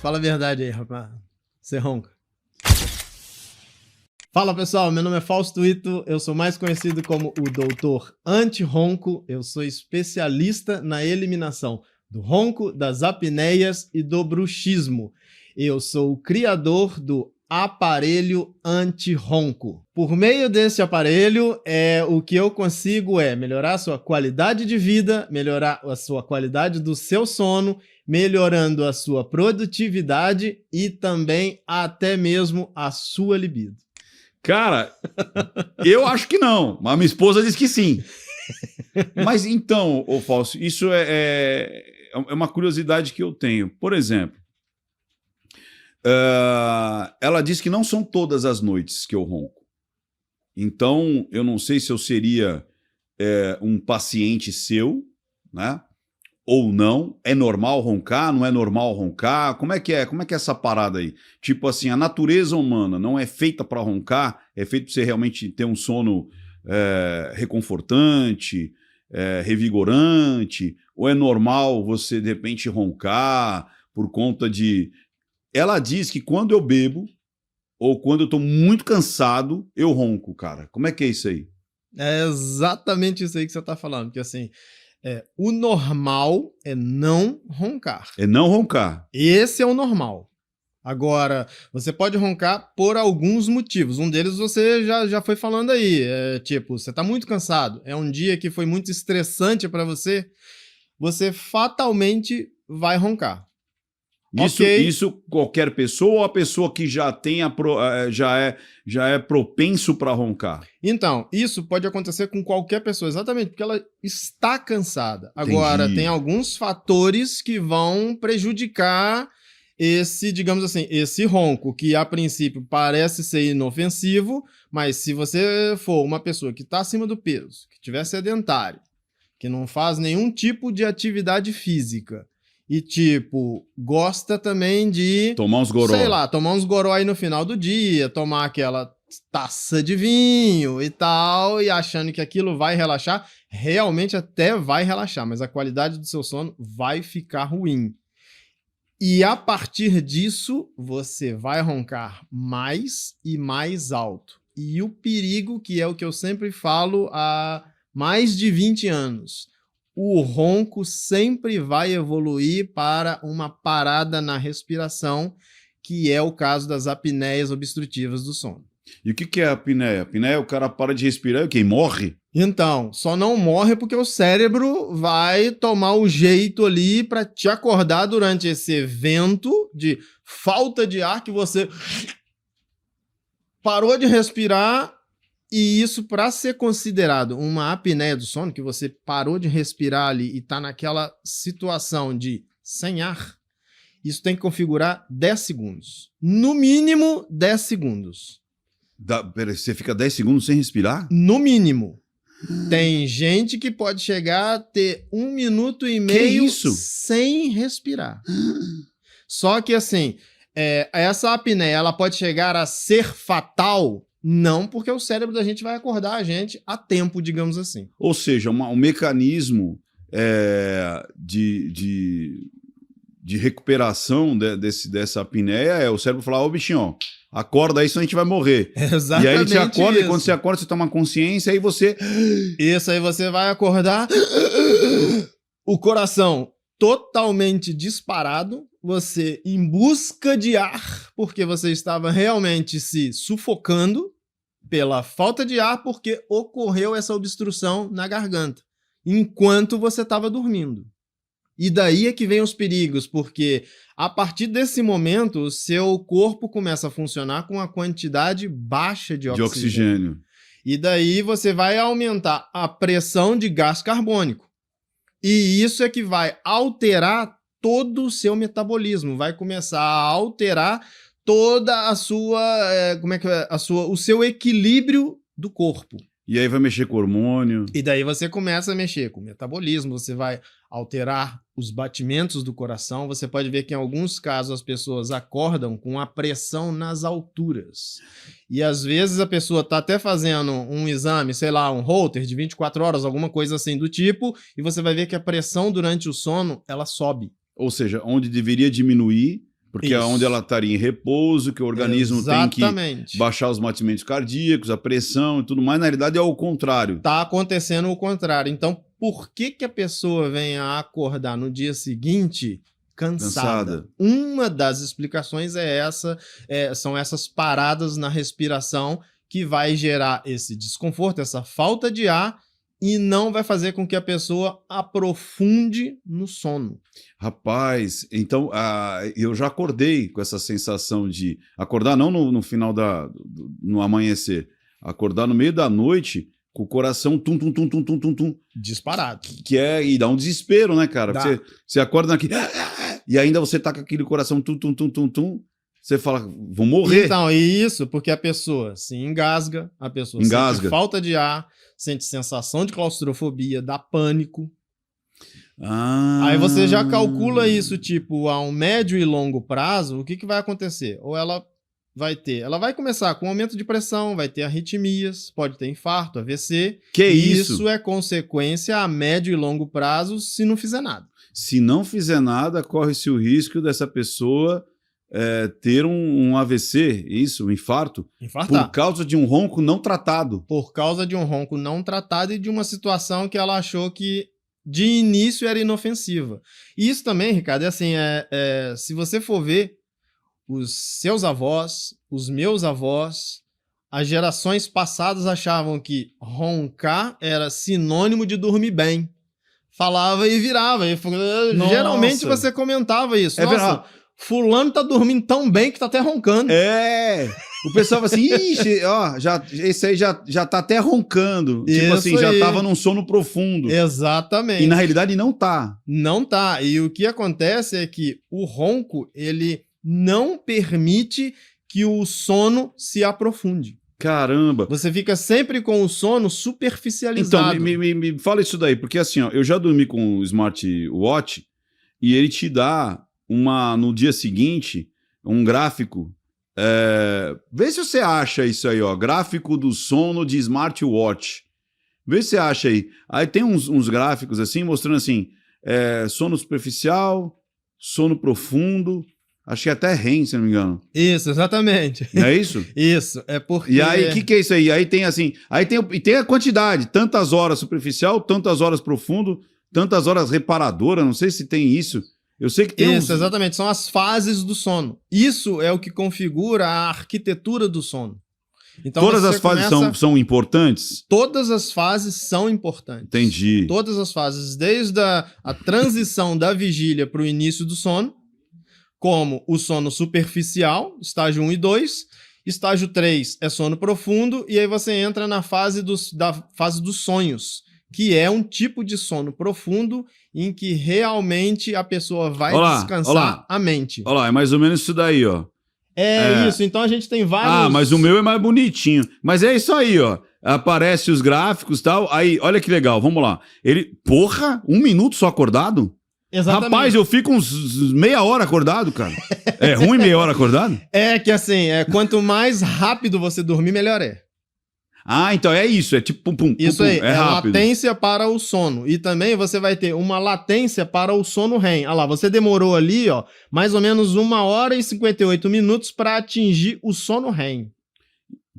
Fala a verdade aí, rapaz. Você ronca. Fala pessoal, meu nome é Fausto Ito, eu sou mais conhecido como o Doutor Anti-Ronco, eu sou especialista na eliminação do ronco, das apneias e do bruxismo. Eu sou o criador do aparelho anti-ronco. Por meio desse aparelho, o que eu consigo é melhorar a sua qualidade de vida, melhorar a sua qualidade do seu sono, melhorando a sua produtividade e também até mesmo a sua libido. Cara, eu acho que não, mas minha esposa diz que sim. Mas então, ô Fausto, isso é uma curiosidade que eu tenho. Por exemplo, ela diz que não são todas as noites que eu ronco. Então, eu não sei se eu seria um paciente seu, né? Ou não. É normal roncar? Não é normal roncar? Como é que é? Como é que é essa parada aí? Tipo assim, a natureza humana não é feita para roncar? É feito para você realmente ter um sono reconfortante, revigorante? Ou é normal você, de repente, roncar por conta de... Ela diz que quando eu bebo ou quando eu tô muito cansado, eu ronco, cara. Como é que é isso aí? É exatamente isso aí que você tá falando, porque assim... o normal é não roncar. É não roncar. Esse é o normal. Agora, você pode roncar por alguns motivos. Um deles você já foi falando aí. Tipo, você tá muito cansado. É um dia que foi muito estressante para você. Você fatalmente vai roncar. Isso qualquer pessoa ou a pessoa que já tem já é propenso para roncar? Então, isso pode acontecer com qualquer pessoa, exatamente, porque ela está cansada. Agora, Entendi. tem alguns fatores que vão prejudicar digamos assim, esse ronco, que a princípio parece ser inofensivo, mas se você for uma pessoa que está acima do peso, que tiver sedentário, que não faz nenhum tipo de atividade física, e, tipo, gosta também de... Tomar uns goró. Sei lá, tomar uns goró aí no final do dia, tomar aquela taça de vinho e tal, e achando que aquilo vai relaxar, realmente até vai relaxar, mas a qualidade do seu sono vai ficar ruim. E a partir disso, você vai roncar mais e mais alto. E o perigo, que é o que eu sempre falo há mais de 20 anos... O ronco sempre vai evoluir para uma parada na respiração, que é o caso das apneias obstrutivas do sono. E o que é a apneia? A apneia, o cara para de respirar e quem morre? Então, só não morre porque o cérebro vai tomar o jeito ali para te acordar durante esse evento de falta de ar que você parou de respirar. E isso, para ser considerado uma apneia do sono, que você parou de respirar ali e está naquela situação de sem ar, isso tem que configurar 10 segundos. No mínimo, 10 segundos. Peraí, você fica 10 segundos sem respirar? No mínimo. Tem gente que pode chegar a ter 1 minuto e meio sem respirar. Só que assim, essa apneia ela pode chegar a ser fatal... Não, porque o cérebro da gente vai acordar a gente a tempo, digamos assim. Ou seja, um mecanismo de recuperação dessa apneia é o cérebro falar, ô bichinho, acorda aí, senão a gente vai morrer. Exatamente. E aí ele te acorda, e quando você acorda, você toma consciência, aí você... Isso, aí você vai acordar, o coração totalmente disparado, você em busca de ar, porque você estava realmente se sufocando pela falta de ar, porque ocorreu essa obstrução na garganta, enquanto você estava dormindo. E daí é que vem os perigos, porque a partir desse momento, o seu corpo começa a funcionar com uma quantidade baixa de oxigênio. E daí você vai aumentar a pressão de gás carbônico. E isso é que vai alterar todo o seu metabolismo, vai começar a alterar toda a sua, o seu equilíbrio do corpo. E aí vai mexer com o hormônio. E daí você começa a mexer com o metabolismo, você vai alterar os batimentos do coração. Você pode ver que em alguns casos as pessoas acordam com a pressão nas alturas. E às vezes a pessoa está até fazendo um exame, sei lá, um Holter de 24 horas, alguma coisa assim do tipo, e você vai ver que a pressão durante o sono, ela sobe. Ou seja, onde deveria diminuir, Porque é Isso. onde ela estaria em repouso, que o organismo tem que Exatamente. baixar os batimentos cardíacos, a pressão e tudo mais. Na realidade é o contrário. Tá acontecendo o contrário. Então, por que a pessoa vem a acordar no dia seguinte cansada? Uma das explicações é essa, são essas paradas na respiração que vai gerar esse desconforto, essa falta de ar e não vai fazer com que a pessoa aprofunde no sono. Rapaz, então eu já acordei com essa sensação de acordar não no final no amanhecer, acordar no meio da noite com o coração tum tum tum tum tum tum tum, Disparado. e dá um desespero, né, cara? Dá. Você acorda aqui e ainda você tá com aquele coração tum tum tum tum tum, você fala, vou morrer. Então, isso porque a pessoa se engasga, a pessoa sente falta de ar, sente sensação de claustrofobia, dá pânico. Aí você já calcula isso, tipo, a um médio e longo prazo, o que vai acontecer? Ou ela vai começar com aumento de pressão, vai ter arritmias, pode ter infarto, AVC. Que isso? Isso é consequência a médio e longo prazo se não fizer nada. Se não fizer nada, corre-se o risco dessa pessoa ter um AVC, um infarto, Infartar. por causa de um ronco não tratado. Por causa de um ronco não tratado e de uma situação que ela achou que de início era inofensiva. E isso também, Ricardo, é assim, se você for ver os seus avós, os meus avós, as gerações passadas achavam que roncar era sinônimo de dormir bem. Falava e virava. Geralmente você comentava isso. É verdade. Fulano tá dormindo tão bem que tá até roncando. O pessoal fala assim, ixi, ó, esse aí já tá até roncando. Isso tipo assim, já aí. tava num sono profundo. Exatamente. E na realidade não tá. Não tá. E o que acontece é que o ronco, ele não permite que o sono se aprofunde. Caramba. Você fica sempre com o sono superficializado. Então, me fala isso daí, porque assim, ó, eu já dormi com o smartwatch e ele te dá no dia seguinte, um gráfico. Vê se você acha isso aí, ó. Gráfico do sono de smartwatch. Vê se você acha aí. Aí tem uns gráficos assim, mostrando assim, sono superficial, sono profundo, acho que até REM, se não me engano. Isso, exatamente. Não é isso? Isso, é porque... E aí, o que é isso aí? Aí tem assim, e tem a quantidade, tantas horas superficial, tantas horas profundo, tantas horas reparadora, não sei se tem isso. Eu sei que tem Isso, exatamente, são as fases do sono. Isso é o que configura a arquitetura do sono. Então, todas as fases são importantes? Todas as fases são importantes. Entendi. Todas as fases, desde a transição da vigília para o início do sono, como o sono superficial, estágio 1 e 2, estágio 3 é sono profundo, e aí você entra na fase da fase dos sonhos, que é um tipo de sono profundo em que realmente a pessoa vai descansar a mente. Olha lá, é mais ou menos isso daí, ó. Isso, então a gente tem vários... mas o meu é mais bonitinho. Mas é isso aí, ó. Aparece os gráficos e tal. Aí, olha que legal, vamos lá. Porra, 1 minuto só acordado? Exatamente. Rapaz, eu fico uns meia hora acordado, cara. É ruim meia hora acordado? É que assim, quanto mais rápido você dormir, melhor é. Então é isso, é tipo pum, isso aí, é rápido. Latência para o sono. E também você vai ter uma latência para o sono REM. Olha lá, você demorou ali, ó, mais ou menos 1 hora e 58 minutos para atingir o sono REM.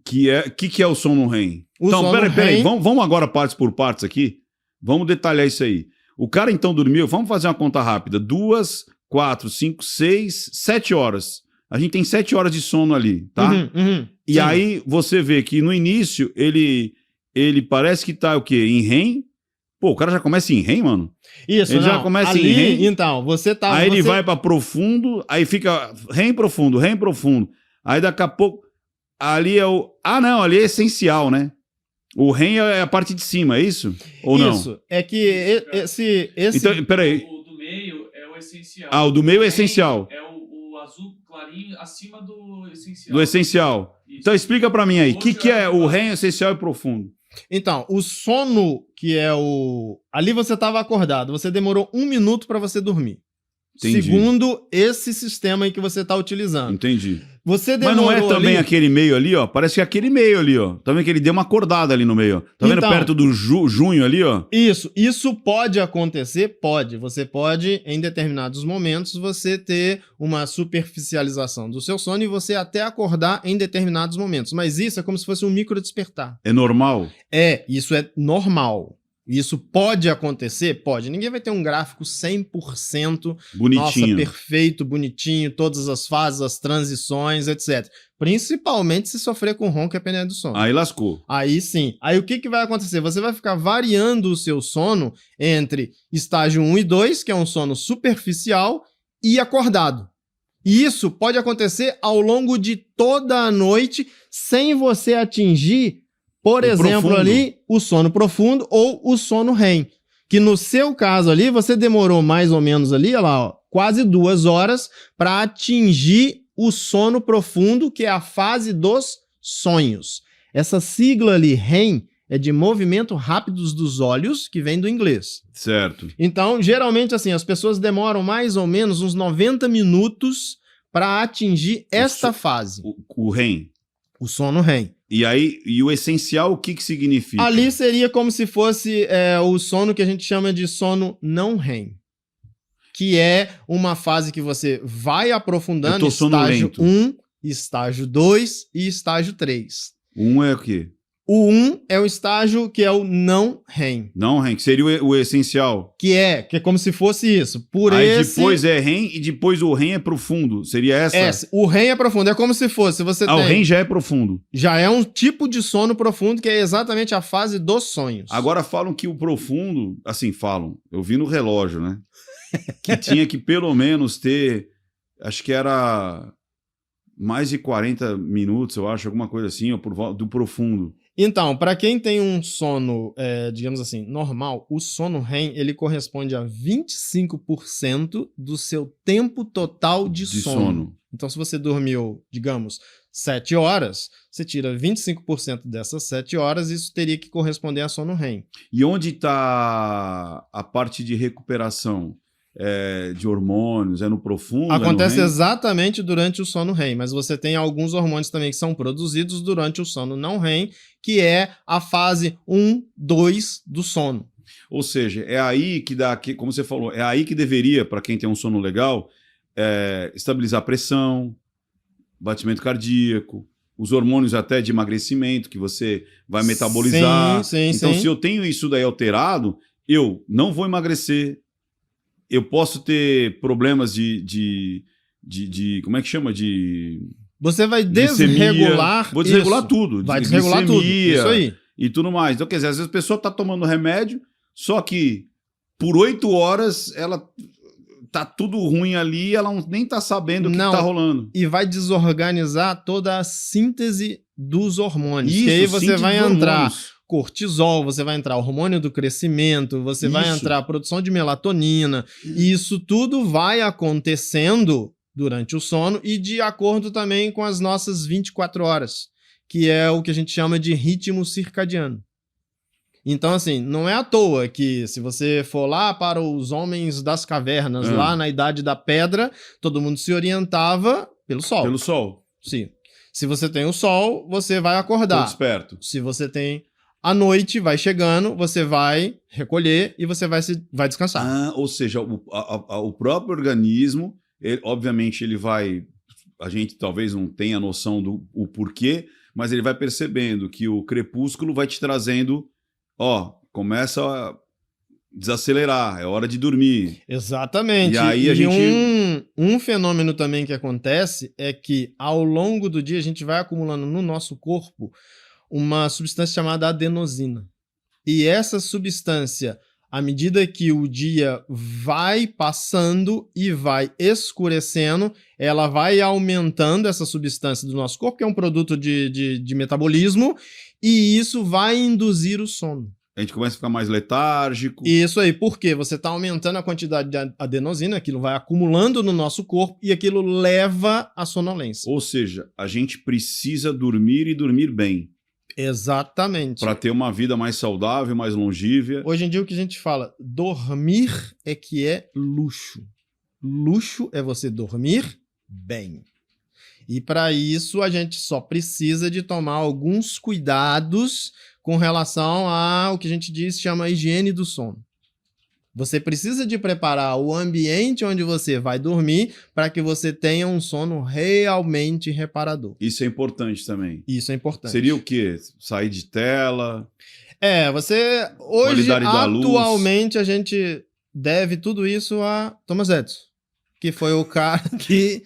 Que é o sono REM? Então, peraí, vamos agora partes por partes aqui. Vamos detalhar isso aí. O cara então dormiu, vamos fazer uma conta rápida, 2, 4, 5, 6, 7 horas. A gente tem 7 horas de sono ali, tá? E aí você vê que no início ele parece que tá o quê? Em REM. Pô, o cara já começa em REM, mano? Isso, ele já começa ali, em REM. Então, você tá... Aí ele vai pra profundo, aí fica REM profundo, REM profundo. Aí daqui a pouco, ali é o... ali é essencial, né? O REM é a parte de cima, é isso? Ou não? Isso, é que esse... Então, peraí. O do meio é o essencial. O do meio é essencial. É o azul clarinho acima do essencial. Do essencial. Isso. Então explica pra mim aí, o que é o REM essencial e profundo? Então, o sono, que é ali você estava acordado, você demorou 1 minuto para você dormir. Entendi. Segundo esse sistema aí que você está utilizando. Entendi. Você Mas demorou não é também ali... aquele meio ali, ó? Parece que é aquele meio ali, ó. Tá vendo que ele deu uma acordada ali no meio, ó. Tá vendo Então, perto do junho ali, ó? Isso pode acontecer? Pode. Você pode, em determinados momentos, você ter uma superficialização do seu sono e você até acordar em determinados momentos. Mas isso é como se fosse um micro despertar. É normal? Isso é normal. Isso pode acontecer? Pode. Ninguém vai ter um gráfico 100% Bonitinho. nossa, perfeito, bonitinho, todas as fases, as transições, etc. Principalmente se sofrer com ronco e apneia do sono. Aí lascou. Aí sim. Aí o que vai acontecer? Você vai ficar variando o seu sono entre estágio 1 e 2, que é um sono superficial, e acordado. E isso pode acontecer ao longo de toda a noite, sem você atingir, por exemplo, profundo. ali, o sono profundo ou o sono REM. Que no seu caso ali, você demorou mais ou menos ali, olha lá, ó, quase 2 horas para atingir o sono profundo, que é a fase dos sonhos. Essa sigla ali, REM, é de movimento rápidos dos olhos, que vem do inglês. Certo. Então, geralmente, assim, as pessoas demoram mais ou menos uns 90 minutos para atingir esta fase. O REM. O sono REM. E aí, e o essencial, o que significa? Ali seria como se fosse o sono que a gente chama de sono não REM. Que é uma fase que você vai aprofundando, estágio 1, estágio 2 e estágio 3. O 1 é o quê? O 1 é o estágio que é o não REM. Não REM, que seria o essencial. Que é como se fosse isso. Aí depois é REM e depois o REM é profundo. Seria essa? O REM é profundo. É como se fosse, você tem... o REM já é profundo. Já é um tipo de sono profundo que é exatamente a fase dos sonhos. Agora falam que o profundo, assim, falam, eu vi no relógio, né? Que tinha que pelo menos ter, acho que era mais de 40 minutos, eu acho, alguma coisa assim, ó, do profundo. Então, para quem tem um sono, digamos assim, normal, o sono REM, ele corresponde a 25% do seu tempo total de sono. Então, se você dormiu, digamos, 7 horas, você tira 25% dessas 7 horas, isso teria que corresponder a sono REM. E onde está a parte de recuperação? De hormônios, é no profundo? Acontece é no REM? exatamente durante o sono REM, mas você tem alguns hormônios também que são produzidos durante o sono não REM, que é a fase 1, 2 do sono. Ou seja, é aí que dá, como você falou, é aí que deveria, para quem tem um sono legal, estabilizar a pressão, batimento cardíaco, os hormônios até de emagrecimento que você vai metabolizar. Sim, então, sim. se eu tenho isso daí alterado, eu não vou emagrecer. Eu posso ter problemas de como é que chama? Você vai glicemia. desregular. Vou desregular isso. tudo. Vai desregular tudo. Isso aí. E tudo mais. Então, quer dizer, às vezes a pessoa está tomando remédio, só que por 8 horas ela tá tudo ruim ali, ela nem tá sabendo o que tá rolando. E vai desorganizar toda a síntese dos hormônios. Isso, que aí você vai entrar hormônios. Cortisol, você vai entrar hormônio do crescimento, você vai entrar produção de melatonina, e isso tudo vai acontecendo durante o sono e de acordo também com as nossas 24 horas, que é o que a gente chama de ritmo circadiano. Então, assim, não é à toa que se você for lá para os homens das cavernas, lá na Idade da Pedra, todo mundo se orientava pelo sol. Pelo sol. Sim. Se você tem o sol, você vai acordar. Tô desperto. Se você tem a noite, vai chegando, você vai recolher e você vai descansar. Ou seja, o próprio organismo, obviamente ele vai... A gente talvez não tenha noção do porquê, mas ele vai percebendo que o crepúsculo vai te trazendo... começa a desacelerar, é hora de dormir. Exatamente. E aí a gente... um fenômeno também que acontece é que ao longo do dia a gente vai acumulando no nosso corpo uma substância chamada adenosina. E essa substância, à medida que o dia vai passando e vai escurecendo, ela vai aumentando essa substância do nosso corpo, que é um produto de metabolismo, e isso vai induzir o sono. A gente começa a ficar mais letárgico. Isso aí, porque você está aumentando a quantidade de adenosina, aquilo vai acumulando no nosso corpo e aquilo leva à sonolência. Ou seja, a gente precisa dormir e dormir bem. Exatamente. Para ter uma vida mais saudável, mais longívia. Hoje em dia o que a gente fala, dormir é que é luxo. Luxo é você dormir bem. E para isso a gente só precisa de tomar alguns cuidados com relação ao que a gente chama higiene do sono. Você precisa de preparar o ambiente onde você vai dormir para que você tenha um sono realmente reparador. Isso é importante também. Isso é importante. Seria o quê? Sair de tela? Você... Hoje, Qualidade da luz. atualmente, a gente deve tudo isso a Thomas Edison, que foi o cara que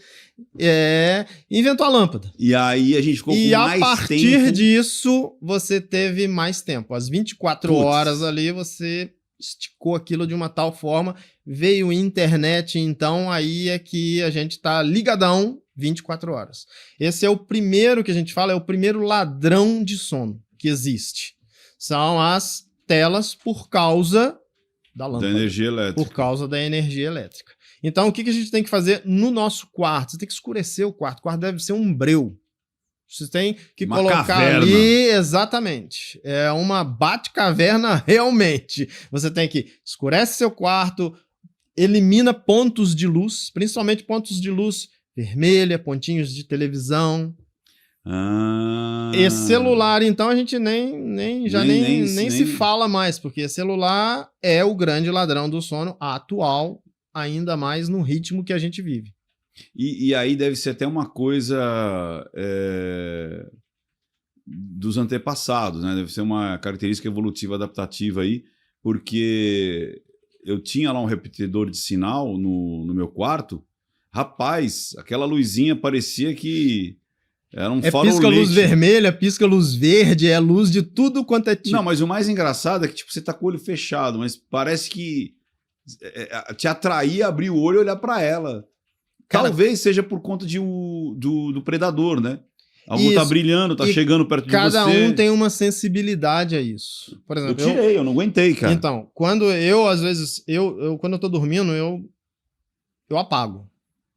inventou a lâmpada. E aí a gente ficou com E a mais partir tempo. disso, você teve mais tempo. Às 24 Putz. horas ali, você esticou aquilo de uma tal forma. Veio internet, então aí é que a gente tá ligadão 24 horas. Esse é o primeiro que a gente fala, é o primeiro ladrão de sono que existe. São as telas por causa da lâmpada. Da energia elétrica. Por causa da energia elétrica. Então, o que a gente tem que fazer no nosso quarto? Você tem que escurecer o quarto. O quarto deve ser um breu. Você tem que Uma colocar caverna. ali, exatamente. É uma bate-caverna realmente. Você tem que escurece seu quarto, elimina pontos de luz, principalmente pontos de luz vermelha, pontinhos de televisão. E celular, então, a gente nem se fala mais, porque celular é o grande ladrão do sono atual, ainda mais no ritmo que a gente vive. E aí deve ser até uma coisa dos antepassados, né? Deve ser uma característica evolutiva adaptativa aí, porque eu tinha lá um repetidor de sinal no meu quarto. Rapaz, aquela luzinha parecia que era um farolete. Pisca luz vermelha, pisca luz verde, é luz de tudo quanto é tipo. Não, mas o mais engraçado é que tipo, você tá com o olho fechado, mas parece que te atraía abrir o olho e olhar para ela. Cara, talvez seja por conta do predador, né? Algo tá isso. brilhando, tá E chegando perto de você. Cada um tem uma sensibilidade a isso. Por exemplo, Eu não aguentei, cara. Então, quando às vezes, quando eu tô dormindo, eu apago.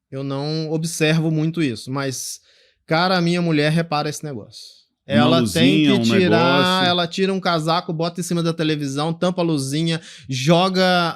Eu não observo muito isso, mas, cara, a minha mulher repara esse negócio. Ela luzinha, tem que tirar, negócio. ela tira um casaco, bota em cima da televisão, tampa a luzinha, joga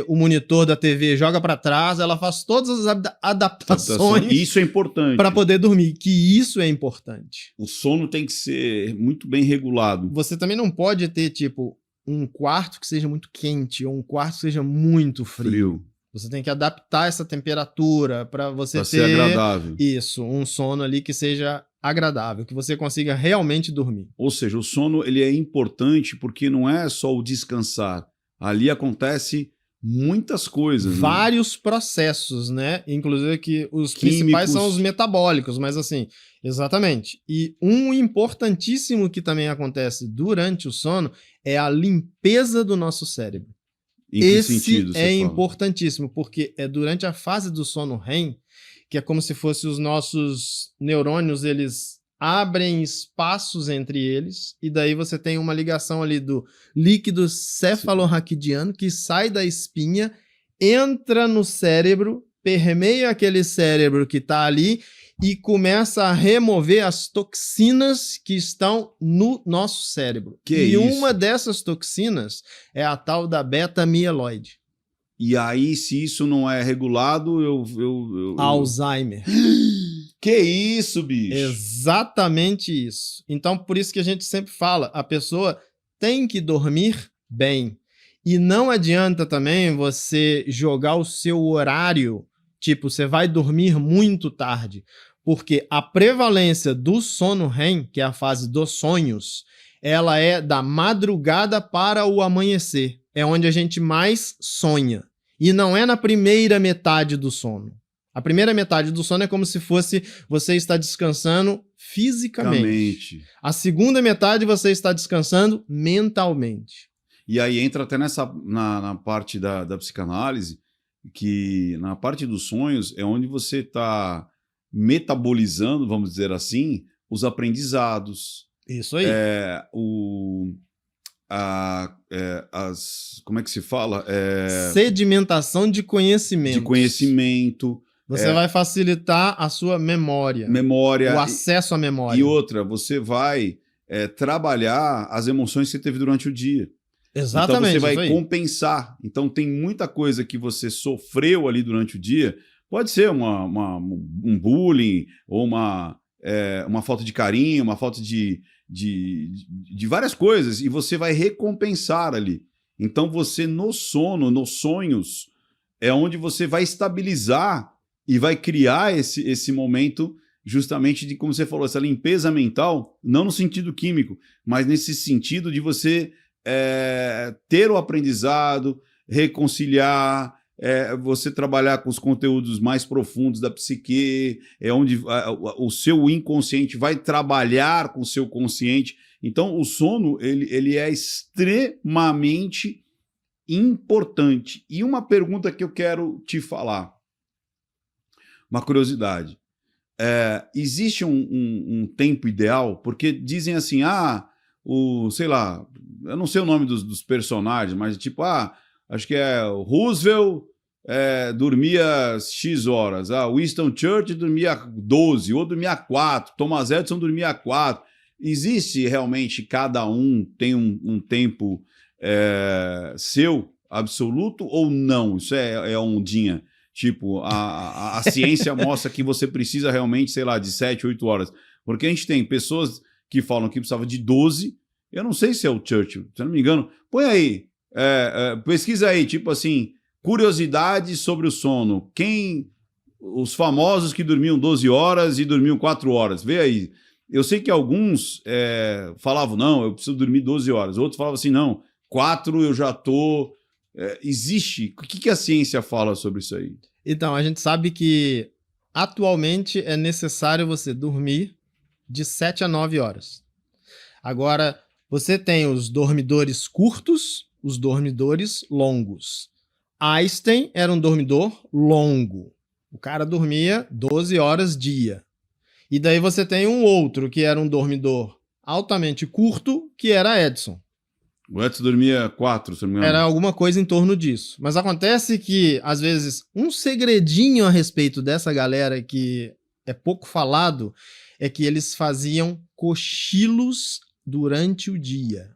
o monitor da TV, joga pra trás, ela faz todas as adaptações Isso é importante. para poder dormir, que isso é importante. O sono tem que ser muito bem regulado. Você também não pode ter, tipo, um quarto que seja muito quente ou um quarto que seja muito frio. Você tem que adaptar essa temperatura para você ter ser agradável. Isso, um sono ali que seja agradável, que você consiga realmente dormir. Ou seja, o sono ele é importante porque não é só o descansar. Ali acontece muitas coisas. Vários processos, né? Inclusive que os Químicos. principais são os metabólicos, mas assim, exatamente. E um importantíssimo que também acontece durante o sono é a limpeza do nosso cérebro. Em que sentido você é fala? importantíssimo, porque é durante a fase do sono REM, que é como se fosse os nossos neurônios, eles abrem espaços entre eles, e daí você tem uma ligação ali do líquido cefalorraquidiano que sai da espinha, entra no cérebro, permeia aquele cérebro que está ali e começa a remover as toxinas que estão no nosso cérebro. Uma dessas toxinas é a tal da beta-amiloide. E aí, se isso não é regulado, Alzheimer. Que isso, bicho? Exatamente isso. Então, por isso que a gente sempre fala, a pessoa tem que dormir bem. E não adianta também você jogar o seu horário, tipo, você vai dormir muito tarde, porque a prevalência do sono REM, que é a fase dos sonhos, ela é da madrugada para o amanhecer. É onde a gente mais sonha. E não é na primeira metade do sono. A primeira metade do sono é como se fosse você está descansando fisicamente. A segunda metade você está descansando mentalmente. E aí entra até na parte da psicanálise, que na parte dos sonhos é onde você está metabolizando, vamos dizer assim, os aprendizados. Isso aí. Como é que se fala? Sedimentação de conhecimento. Você vai facilitar a sua memória. O acesso à memória. E outra, você vai trabalhar as emoções que você teve durante o dia. Exatamente. Então você vai compensar. Então tem muita coisa que você sofreu ali durante o dia, Pode ser um bullying, ou uma falta de carinho, uma falta de várias coisas, e você vai recompensar ali. Então você, no sono, nos sonhos, é onde você vai estabilizar e vai criar esse momento justamente de, como você falou, essa limpeza mental, não no sentido químico, mas nesse sentido de você ter o aprendizado, reconciliar, você trabalhar com os conteúdos mais profundos da psique, é onde o seu inconsciente vai trabalhar com o seu consciente. Então, o sono ele é extremamente importante. E uma pergunta que eu quero te falar, uma curiosidade. Existe um tempo ideal? Porque dizem assim, sei lá, eu não sei o nome dos personagens, mas tipo, acho que o Roosevelt dormia X horas, Winston Churchill dormia 12, ou dormia 4, Thomas Edison dormia 4. Existe realmente, cada um tem um tempo seu, absoluto, ou não? Isso é ondinha? Tipo, a ciência mostra que você precisa realmente, sei lá, de 7, 8 horas. Porque a gente tem pessoas que falam que precisava de 12. Eu não sei se é o Churchill, se eu não me engano. Põe aí, pesquisa aí, tipo assim, curiosidades sobre o sono. Os famosos que dormiam 12 horas e dormiam 4 horas. Vê aí. Eu sei que alguns falavam, não, eu preciso dormir 12 horas. Outros falavam assim, não, 4 eu já tô... existe? O que a ciência fala sobre isso aí? Então, a gente sabe que atualmente é necessário você dormir de 7 a 9 horas. Agora, você tem os dormidores curtos, os dormidores longos. Einstein era um dormidor longo. O cara dormia 12 horas dia. E daí você tem um outro que era um dormidor altamente curto, que era Edison. O Edson dormia 4, se não me engano. Era alguma coisa em torno disso. Mas acontece que, às vezes, um segredinho a respeito dessa galera que é pouco falado é que eles faziam cochilos durante o dia.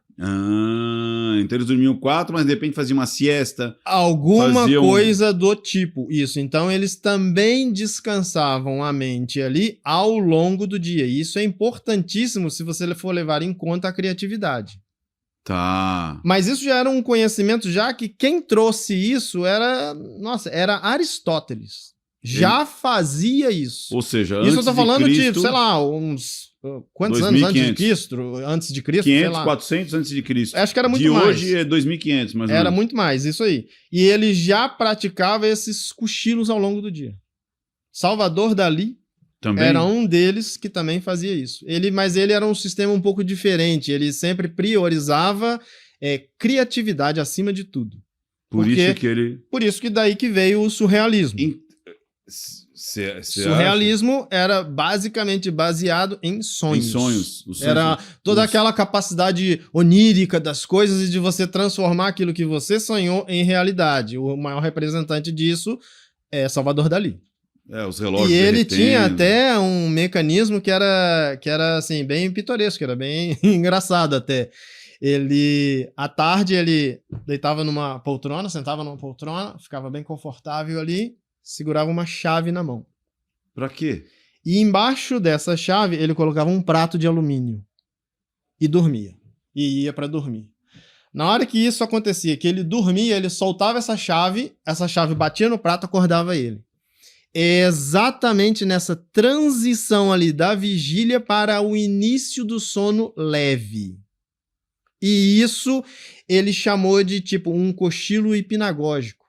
Então eles dormiam 4, mas de repente faziam uma siesta. Alguma coisa do tipo, isso. Então eles também descansavam a mente ali ao longo do dia. E isso é importantíssimo se você for levar em conta a criatividade. Tá. Mas isso já era um conhecimento, já que quem trouxe isso era Aristóteles. Já fazia isso. Ou seja, isso antes eu tô falando de Cristo, sei lá, uns... Quantos 2500. anos antes de Cristo? 500, sei lá. 400 antes de Cristo. Acho que era muito de mais. hoje é 2500, mais ou menos. Era muito mais, isso aí. E ele já praticava esses cochilos ao longo do dia. Salvador Dalí também era um deles que também fazia isso. Mas ele era um sistema um pouco diferente. Ele sempre priorizava criatividade acima de tudo. Por isso que daí que veio o surrealismo. Surrealismo era basicamente baseado em sonhos. Em sonhos. Era toda aquela capacidade onírica das coisas e de você transformar aquilo que você sonhou em realidade. O maior representante disso é Salvador Dalí. Os relógios e ele derretendo. tinha até um mecanismo que era assim, bem pitoresco, que era bem engraçado até. À tarde, ele deitava numa poltrona, sentava numa poltrona, ficava bem confortável ali, segurava uma chave na mão. Pra quê? E embaixo dessa chave, ele colocava um prato de alumínio. E dormia. E ia pra dormir. Na hora que isso acontecia, que ele dormia, ele soltava essa chave batia no prato, acordava ele. É exatamente nessa transição ali da vigília para o início do sono leve. E isso ele chamou de tipo um cochilo hipnagógico.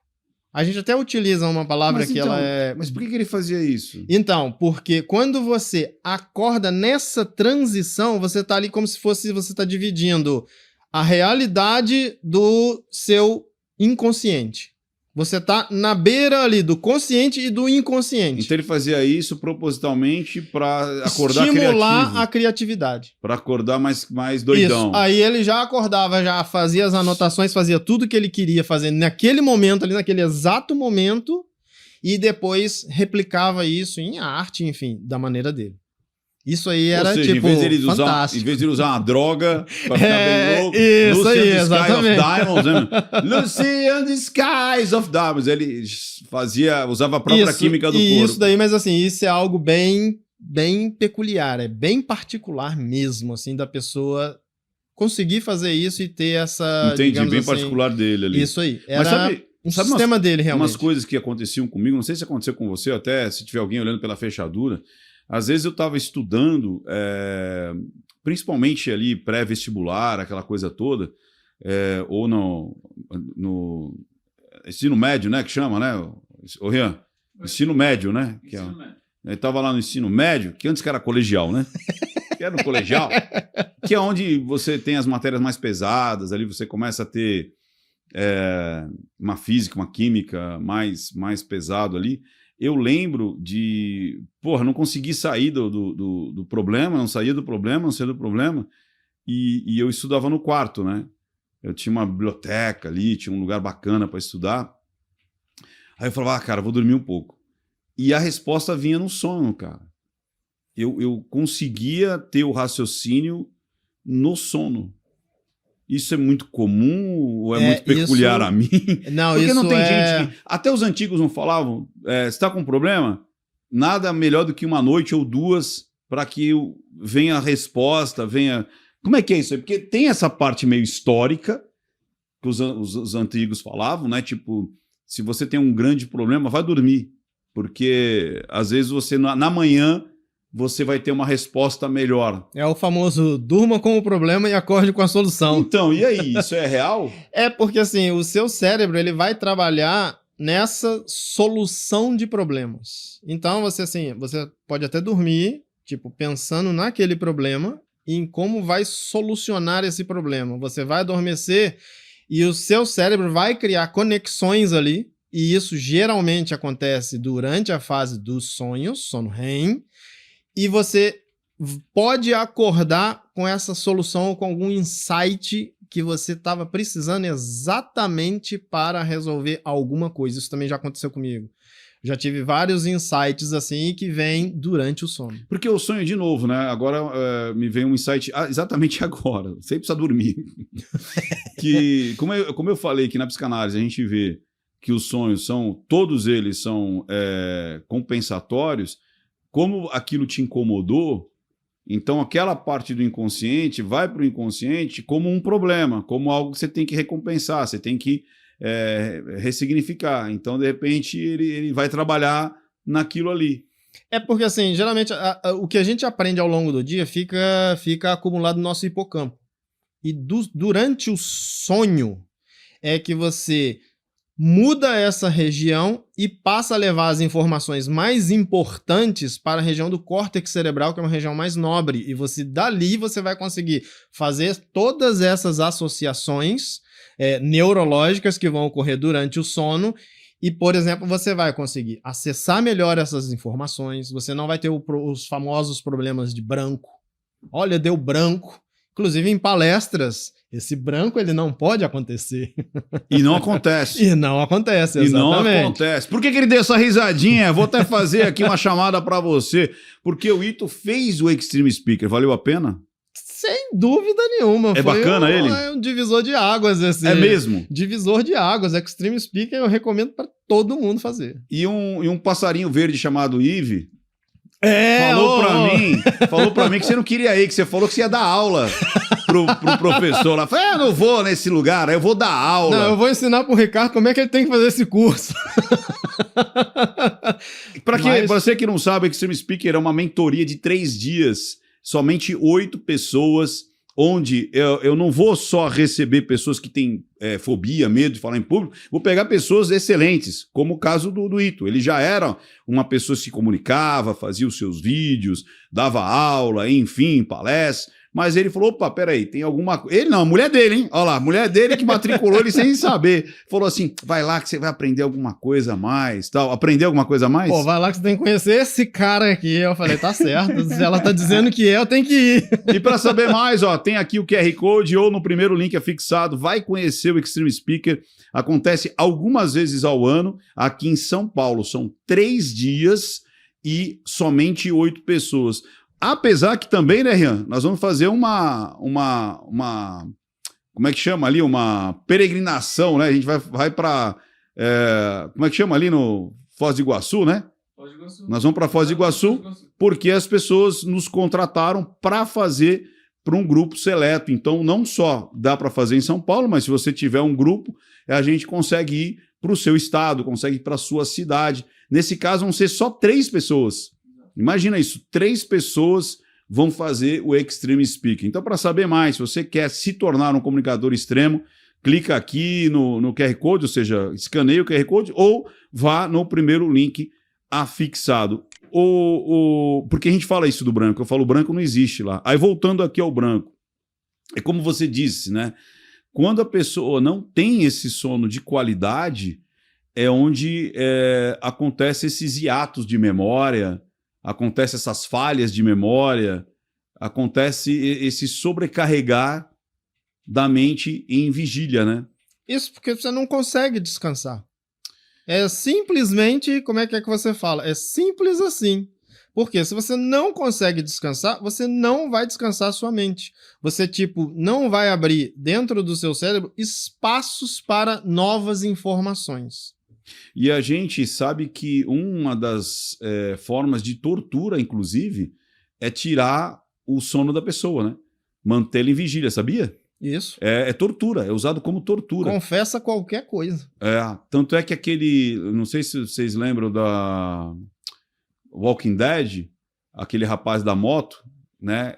A gente até utiliza uma palavra ela é... Mas por que ele fazia isso? Então, porque quando você acorda nessa transição, você tá ali como se fosse você tá dividindo a realidade do seu inconsciente. Você tá na beira ali do consciente e do inconsciente. Então ele fazia isso propositalmente para acordar estimular a criatividade. Para acordar mais doidão. Isso. Aí ele já acordava, já fazia as anotações, fazia tudo que ele queria fazer naquele momento, ali naquele exato momento, e depois replicava isso em arte, enfim, da maneira dele. Isso aí era, Ou seja, tipo, em vez dele fantástico. em vez de ele usar uma droga pra ficar bem louco, Isso Lucy aí, and the exatamente. Sky of Diamonds, né? Lucy and the Skies of Diamonds. Ele usava a própria química do corpo. Isso daí, mas assim, isso é algo bem peculiar, é bem particular mesmo, assim, da pessoa conseguir fazer isso e ter essa, Entendi, digamos bem assim, particular dele ali. Isso aí. Mas Era um sabe sistema dele, realmente. umas coisas que aconteciam comigo, não sei se aconteceu com você, até se tiver alguém olhando pela fechadura. Às vezes eu estava estudando, principalmente ali pré-vestibular, aquela coisa toda, ou no ensino médio, né, que chama, né, ô Rian? Ensino médio, né? Ensino médio. Eu estava lá no ensino médio, que antes que era colegial, né? Que era no colegial, que é onde você tem as matérias mais pesadas, ali você começa a ter uma física, uma química mais pesado ali. Eu lembro de... Porra, não consegui sair do problema, não saía do problema, e eu estudava no quarto, né? Eu tinha uma biblioteca ali, tinha um lugar bacana para estudar. Aí eu falava, cara, vou dormir um pouco. E a resposta vinha no sono, cara. Eu conseguia ter o raciocínio no sono. Isso é muito comum ou é muito peculiar a mim? Não, porque isso não tem gente que... Até os antigos não falavam, você está com um problema? Nada melhor do que uma noite ou duas para que venha a resposta, venha... Como é que é isso aí? Porque tem essa parte meio histórica que os antigos falavam, né? Tipo, se você tem um grande problema, vai dormir. Porque às vezes você, na manhã, você vai ter uma resposta melhor. É o famoso durma com o problema e acorde com a solução. Então, e aí? Isso é real? É porque assim, o seu cérebro ele vai trabalhar nessa solução de problemas. Então, você pode até dormir, tipo, pensando naquele problema e em como vai solucionar esse problema. Você vai adormecer e o seu cérebro vai criar conexões ali, e isso geralmente acontece durante a fase dos sonhos, sono REM, e você pode acordar com essa solução ou com algum insight que você estava precisando exatamente para resolver alguma coisa. Isso também já aconteceu comigo. Já tive vários insights assim que vêm durante o sono. Porque eu sonho de novo, né? Agora me vem um insight exatamente agora. Sem precisar dormir. Que, como eu falei que na psicanálise a gente vê que os sonhos todos eles são compensatórios, como aquilo te incomodou, então aquela parte do inconsciente vai para o inconsciente como um problema, como algo que você tem que recompensar, você tem que ressignificar. Então, de repente, ele vai trabalhar naquilo ali. É porque, assim, geralmente o que a gente aprende ao longo do dia fica acumulado no nosso hipocampo. E durante o sonho é que você muda essa região e passa a levar as informações mais importantes para a região do córtex cerebral, que é uma região mais nobre. E dali você vai conseguir fazer todas essas associações neurológicas que vão ocorrer durante o sono. E, por exemplo, você vai conseguir acessar melhor essas informações. Você não vai ter os famosos problemas de branco. Olha, deu branco. Inclusive, em palestras, esse branco ele não pode acontecer. E não acontece. E não acontece, exatamente. E não acontece. Por que ele deu essa risadinha? Vou até fazer aqui uma chamada para você. Porque o Ito fez o Extreme Speaker. Valeu a pena? Sem dúvida nenhuma. É bacana ele? É um divisor de águas. É mesmo? Divisor de águas. Extreme Speaker eu recomendo para todo mundo fazer. E um passarinho verde chamado Ive... Falou pra mim que você não queria ir, que você falou que você ia dar aula pro professor lá. Falei, eu não vou nesse lugar, eu vou dar aula. Não, eu vou ensinar pro Ricardo como é que ele tem que fazer esse curso. Pra você que não sabe, Extreme Speaker é uma mentoria de 3 dias, somente 8 pessoas, onde eu não vou só receber pessoas que têm fobia, medo de falar em público, vou pegar pessoas excelentes, como o caso do Ito. Ele já era uma pessoa que se comunicava, fazia os seus vídeos, dava aula, enfim, palestras, mas ele falou, opa, peraí, tem alguma coisa... Ele não, a mulher dele, hein? Olha lá, a mulher dele que matriculou ele sem saber. Falou assim, vai lá que você vai aprender alguma coisa a mais, tal. Aprender alguma coisa a mais? Pô, vai lá que você tem que conhecer esse cara aqui. Eu falei, tá certo, se ela tá dizendo que eu tenho que ir. E para saber mais, ó, tem aqui o QR Code ou no primeiro link afixado, vai conhecer o Extreme Speaker. Acontece algumas vezes ao ano aqui em São Paulo. São 3 dias e somente 8 pessoas. Apesar que também, né, Rian, nós vamos fazer uma como é que chama ali? Uma peregrinação, né? A gente vai para, como é que chama ali no Foz do Iguaçu, né? Foz do Iguaçu. Nós vamos para Foz do Iguaçu porque as pessoas nos contrataram para fazer para um grupo seleto. Então, não só dá para fazer em São Paulo, mas se você tiver um grupo, a gente consegue ir para o seu estado, consegue ir para a sua cidade. Nesse caso, vão ser só 3 pessoas. Imagina isso, 3 pessoas vão fazer o Extreme Speaking. Então, para saber mais, se você quer se tornar um comunicador extremo, clica aqui no QR Code, ou seja, escaneia o QR Code ou vá no primeiro link afixado. Porque a gente fala isso do branco, eu falo o branco não existe lá. Aí voltando aqui ao branco, é como você disse, né? Quando a pessoa não tem esse sono de qualidade, é onde acontece esses hiatos de memória, acontece essas falhas de memória, acontece esse sobrecarregar da mente em vigília, né? Isso porque você não consegue descansar. É simplesmente, como é que você fala? É simples assim. Porque se você não consegue descansar, você não vai descansar a sua mente. Você, não vai abrir dentro do seu cérebro espaços para novas informações. E a gente sabe que uma das formas de tortura, inclusive, é tirar o sono da pessoa, né? Mantê-la em vigília, sabia? Isso. É tortura, é usado como tortura. Confessa qualquer coisa. Tanto é que não sei se vocês lembram da Walking Dead, aquele rapaz da moto, né?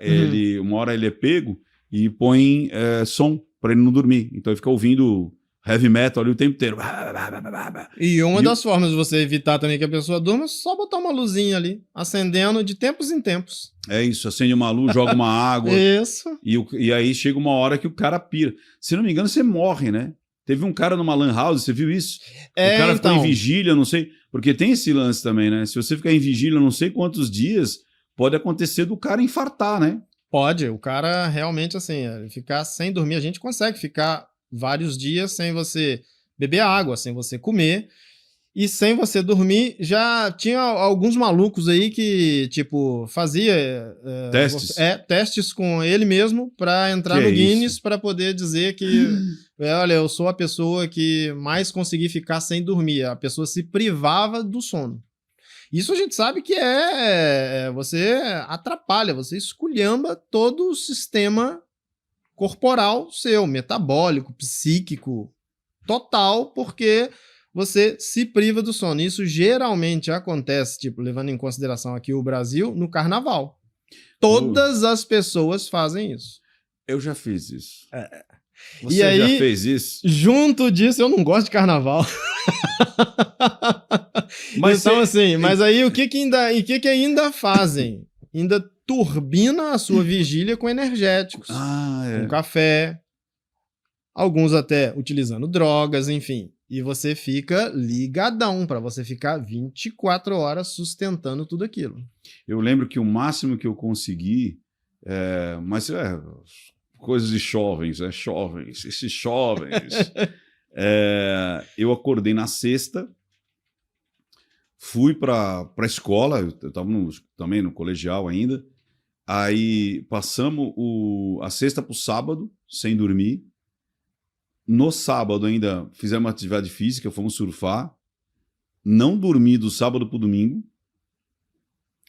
Uma hora ele é pego e põe som para ele não dormir. Então ele fica ouvindo heavy metal ali o tempo inteiro. E uma das formas de você evitar também que a pessoa durma é só botar uma luzinha ali, acendendo de tempos em tempos. É isso, acende uma luz, joga uma água. Isso. E aí chega uma hora que o cara pira. Se não me engano, você morre, né? Teve um cara numa lan house, você viu isso? O cara ficou em vigília, não sei... Porque tem esse lance também, né? Se você ficar em vigília não sei quantos dias, pode acontecer do cara infartar, né? Pode. O cara realmente, assim, ficar sem dormir. A gente consegue ficar vários dias sem você beber água, sem você comer e sem você dormir. Já tinha alguns malucos aí que, fazia testes com ele mesmo para entrar no Guinness para poder dizer que, olha, eu sou a pessoa que mais consegui ficar sem dormir. A pessoa se privava do sono. Isso a gente sabe que você atrapalha, você esculhamba todo o sistema corporal seu, metabólico, psíquico, total, porque você se priva do sono. Isso geralmente acontece, levando em consideração aqui o Brasil, no carnaval. Todas as pessoas fazem isso. Eu já fiz isso. Você já fez isso? Junto disso, eu não gosto de carnaval. Mas aí o que ainda fazem? Ainda turbina a sua vigília com energéticos, com café, alguns até utilizando drogas, enfim. E você fica ligadão para você ficar 24 horas sustentando tudo aquilo. Eu lembro que o máximo que eu consegui, coisas de jovens, esses jovens. Eu acordei na sexta, fui para a escola, eu estava também no colegial ainda, aí passamos a sexta para o sábado, sem dormir. No sábado ainda fizemos uma atividade física, fomos surfar, não dormi do sábado para o domingo,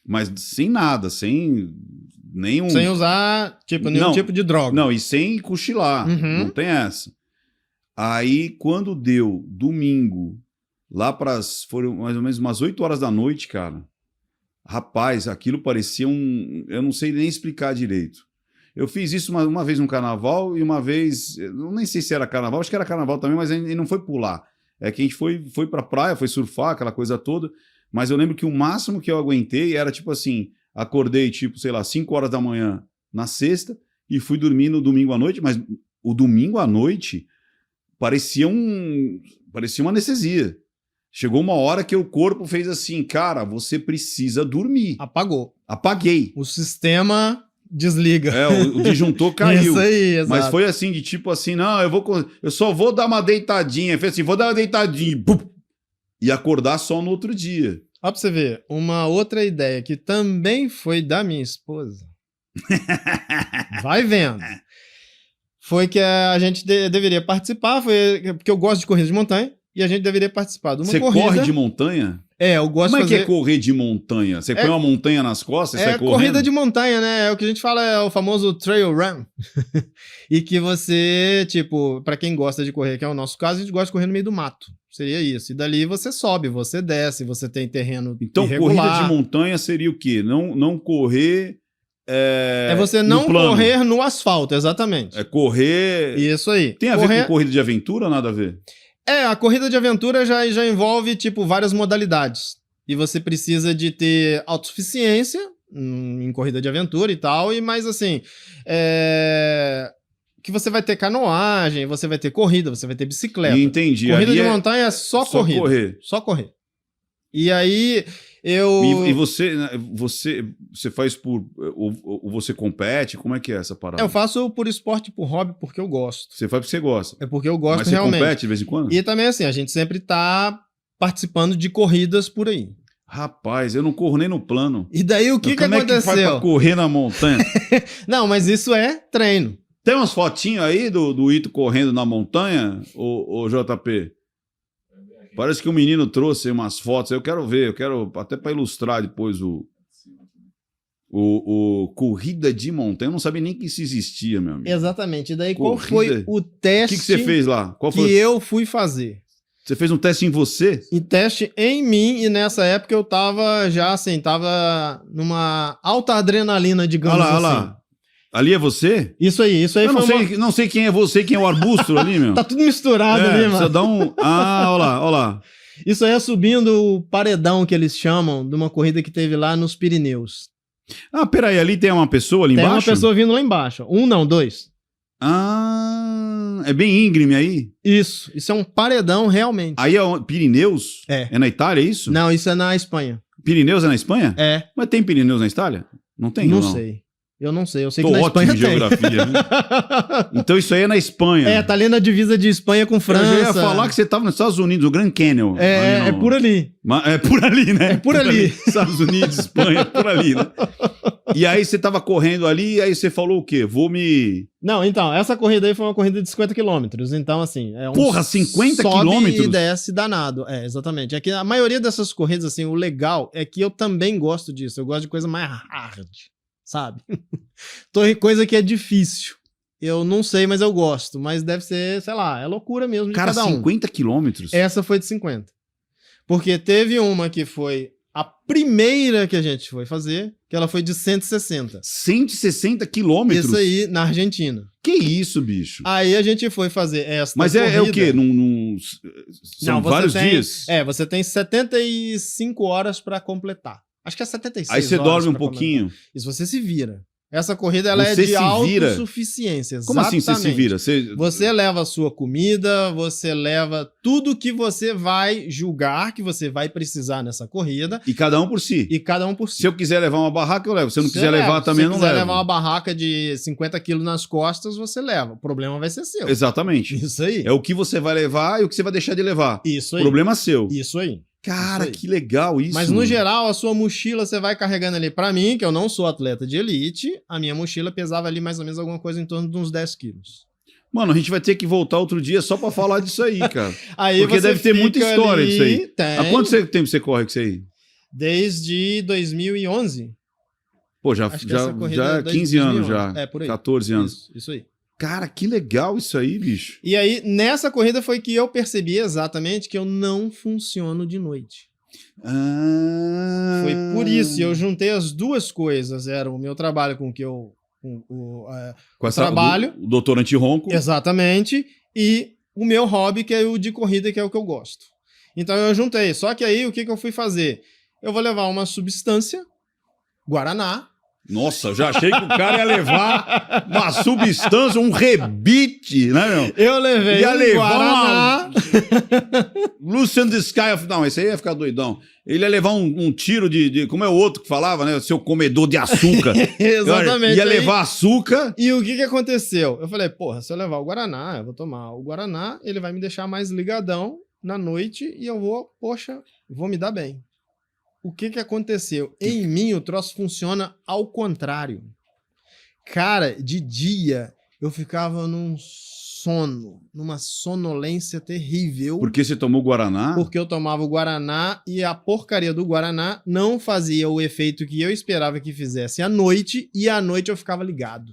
mas sem nada, sem nenhum... Sem usar nenhum tipo de droga. Não, e sem cochilar, não tem essa. Aí, quando deu domingo, foram mais ou menos umas 8 horas da noite, cara, rapaz, aquilo parecia eu não sei nem explicar direito. Eu fiz isso uma vez no carnaval e uma vez, eu nem sei se era carnaval, acho que era carnaval também, mas a gente não foi pular. É que a gente foi pra praia, foi surfar, aquela coisa toda, mas eu lembro que o máximo que eu aguentei era acordei 5 horas da manhã na sexta e fui dormir no domingo à noite, mas o domingo à noite parecia uma anestesia. Chegou uma hora que o corpo fez assim, cara, você precisa dormir. Apagou. Apaguei. O sistema desliga. O disjuntor caiu. Isso aí, exato. Mas foi assim, não, eu só vou dar uma deitadinha. Fez assim, vou dar uma deitadinha. Bum, e acordar só no outro dia. Ó, pra você ver, uma outra ideia que também foi da minha esposa. Vai vendo. Foi que a gente deveria participar, porque eu gosto de corrida de montanha, e a gente deveria participar de uma Você corrida. corre de montanha? Eu gosto Como é de que fazer... é correr de montanha? Você põe uma montanha nas costas e sai correndo? corrida de montanha, né? É o que a gente fala, é o famoso trail run. E que você, tipo, pra quem gosta de correr, que é o nosso caso, a gente gosta de correr no meio do mato. Seria isso. E dali você sobe, você desce, você tem terreno Então, irregular. corrida de montanha seria o quê? Não correr É você não no plano. correr no asfalto, exatamente. É correr... Isso aí. Tem a ver com corrida de aventura ou nada a ver? A corrida de aventura já envolve, tipo, várias modalidades. E você precisa de ter autossuficiência em corrida de aventura e tal, mas assim, que você vai ter canoagem, você vai ter corrida, você vai ter bicicleta. Entendi. Corrida Ali de montanha é só corrida. Correr. Só correr. E aí, eu... E você faz por... Ou você compete? Como é que é essa parada? Eu faço por esporte, por hobby, porque eu gosto. Você faz porque você gosta. É porque eu gosto Mas você realmente. compete de vez em quando? E também assim, a gente sempre tá participando de corridas por aí. Rapaz, eu não corro nem no plano. E daí o que Como é que faz aconteceu? pra correr na montanha? Não, mas isso é treino. Tem umas fotinhas aí do Ito correndo na montanha, ô JP? Parece que o menino trouxe umas fotos. Eu quero ver, até para ilustrar depois o corrida de montanha. Eu não sabia nem que isso existia, meu amigo. Exatamente. E daí Corrida. qual foi o O teste que você fez lá? Qual que foi? eu fui fazer? Você fez um teste em você? E teste em mim, e nessa época eu tava já assim, tava numa alta adrenalina, digamos Olha lá, assim. olha lá. Ali é você? Isso aí Eu foi não sei quem é você, quem é o arbusto ali, meu. Tá tudo misturado ali, Precisa mano. dar um... Ah, olha lá, olha lá. Isso aí é subindo o paredão que eles chamam de uma corrida que teve lá nos Pirineus. Ah, peraí, ali tem uma pessoa ali Tem embaixo? uma pessoa vindo lá embaixo. Um não, dois. Ah, é bem íngreme aí? Isso é um paredão realmente. Aí é Pirineus? É. É na Itália, é isso? Não, isso é na Espanha. Pirineus é na Espanha? É. Mas tem Pirineus na Itália? Não tem, Não não? sei. Eu não sei. Eu sei Tô que na ótimo Espanha em tem. geografia, né? Então isso aí é na Espanha. Tá ali na divisa de Espanha com França. Eu já ia falar que você tava nos Estados Unidos, o Grand Canyon. É por ali. É por ali, né? É por ali. Estados Unidos, Espanha, por ali, né? E aí você tava correndo ali, e aí você falou o quê? Não, então, essa corrida aí foi uma corrida de 50 quilômetros. Então, assim... Porra, 50 sobe quilômetros? e desce danado. Exatamente. É que a maioria dessas corridas, assim, o legal é que eu também gosto disso. Eu gosto de coisa mais hard, sabe? Coisa que é difícil. Eu não sei, mas eu gosto. Mas deve ser, sei lá, é loucura mesmo de Cara, cada um. 50 quilômetros? Essa foi de 50. Porque teve uma que foi a primeira que a gente foi fazer, que ela foi de 160. 160 quilômetros? Isso aí, na Argentina. Que isso, bicho? Aí a gente foi fazer essa Mas é o quê? São Não, você vários tem- dias? Você tem 75 horas pra completar. Acho que é 76 Aí você horas dorme um pra pouquinho. completar. Isso você se vira. Essa corrida ela Você é de se vira? autossuficiência. Como assim você se vira? Você leva a sua comida, você leva tudo que você vai julgar, que você vai precisar nessa corrida, E cada um por si. e cada um por si. Se eu quiser levar uma barraca, eu levo. Se eu não Você quiser leva. levar também, eu não Se você quiser levo. levar uma barraca de 50 quilos nas costas, você leva. O problema vai ser seu. Exatamente. Isso aí. É o que você vai levar e o que você vai deixar de levar. Isso aí. Problema seu. Isso aí. Cara, Isso aí. que legal isso. Mas no mano. geral, a sua mochila você vai carregando ali. Pra mim, que eu não sou atleta de elite, a minha mochila pesava ali mais ou menos alguma coisa em torno de uns 10 quilos. Mano, a gente vai ter que voltar outro dia só pra falar disso aí, cara. Aí Porque você deve ter muita fica história ali- disso aí. Tem. Há quanto tempo você corre com isso aí? Desde 2011. Pô, já Acho que essa corrida já é 15 anos 2011. já. É, por aí. 14 anos. Isso aí. Cara, que legal isso aí, bicho. E aí, nessa corrida foi que eu percebi exatamente que eu não funciono de noite. Ah. Foi por isso, e eu juntei as duas coisas. Era o meu trabalho com que eu... Com trabalho. O doutor antirronco. Exatamente. E o meu hobby, que é o de corrida, que é o que eu gosto. Então eu juntei. Só que aí, o que eu fui fazer? Eu vou levar uma substância, Guaraná. Nossa, eu já achei que o cara ia levar uma substância, um rebite, né, meu? Eu levei Ia um levar Guaraná. Lucian the Sky of... Não, esse aí ia ficar doidão. Ele ia levar um tiro de... Como é o outro que falava, né? Seu comedor de açúcar. Exatamente. Ia Aí- levar açúcar. E o que aconteceu? Eu falei, porra, se eu levar o Guaraná, eu vou tomar o Guaraná, ele vai me deixar mais ligadão na noite e eu vou, poxa, vou me dar bem. O que que aconteceu? Em mim, o troço funciona ao contrário. Cara, de dia, eu ficava num sono, numa sonolência terrível. Porque você tomou Guaraná? Porque eu tomava o Guaraná e a porcaria do Guaraná não fazia o efeito que eu esperava que fizesse à noite, e à noite eu ficava ligado.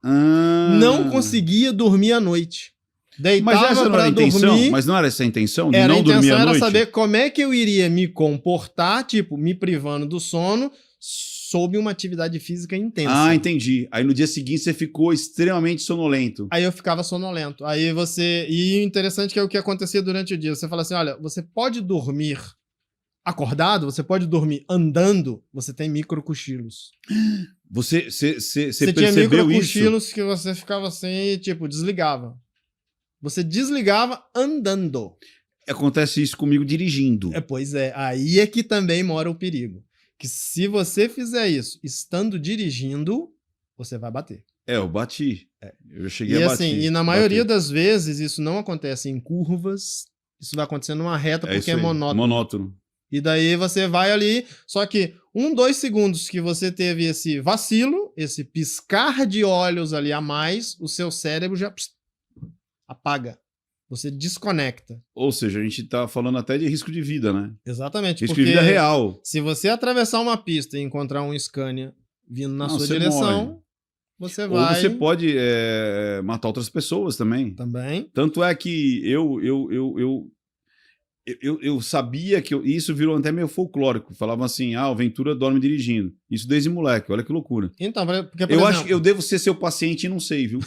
Não conseguia dormir à noite. Mas essa Deitava não era pra a intenção? dormir. Mas não era essa a intenção? De Era a não dormir intenção à era noite? saber como é que eu iria me comportar, tipo, me privando do sono, sob uma atividade física intensa. Ah, entendi. Aí no dia seguinte você ficou extremamente sonolento. Aí eu ficava sonolento. Aí você... E o interessante é que é o que acontecia durante o dia. Você fala assim, olha, você pode dormir acordado, você pode dormir andando, você tem microcochilos. Você Você tinha percebeu isso? microcochilos que você ficava assim, tipo, desligava. Você desligava andando. Acontece isso comigo dirigindo. Pois é, aí é que também mora o perigo. Que se você fizer isso estando dirigindo, você vai bater. Eu bati. Eu cheguei E a assim, bater. e na maioria das vezes isso não acontece em curvas, isso vai acontecer numa reta porque isso é aí, monótono. monótono. E daí você vai ali, só que 2 segundos que você teve esse vacilo, esse piscar de olhos ali a mais, o seu cérebro já apaga. Você desconecta. Ou seja, a gente tá falando até de risco de vida, né? Exatamente. Risco porque de vida real. se você atravessar uma pista e encontrar um Scania vindo na Não, sua você direção, morre. você Ou vai... você pode matar outras pessoas também. Também. Tanto é que eu sabia que... Isso virou até meio folclórico. Falavam assim, o Ventura dorme dirigindo. Isso desde moleque, olha que loucura. Então, porque, por Eu exemplo, acho que eu devo ser seu paciente e não sei, viu?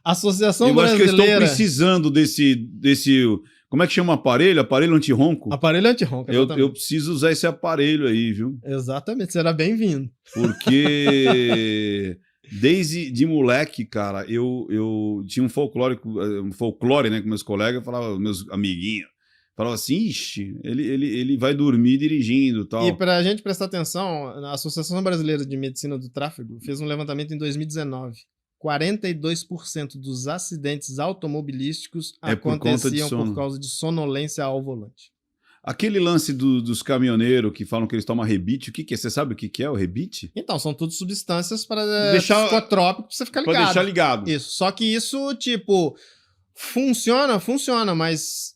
a Associação Eu acho que eu estou Brasileira... precisando desse... Como é que chama o aparelho? Aparelho anti-ronco? Aparelho anti-ronco, exatamente. Eu preciso usar esse aparelho aí, viu? Exatamente, será bem-vindo. Porque desde de moleque, cara, eu tinha um folclore, né, com meus colegas, falava, meus amiguinhos, falava assim, ixi, ele vai dormir dirigindo e tal. E pra gente prestar atenção, a Associação Brasileira de Medicina do Tráfego fez um levantamento em 2019. 42% dos acidentes automobilísticos aconteciam por causa de sonolência ao volante. Aquele lance dos caminhoneiros que falam que eles tomam rebite, o que que é? Você sabe o que que é o rebite? Então, são tudo substâncias para psicotrópico pra você ficar ligado. Pra deixar ligado. Isso. Só que isso, tipo, funciona, mas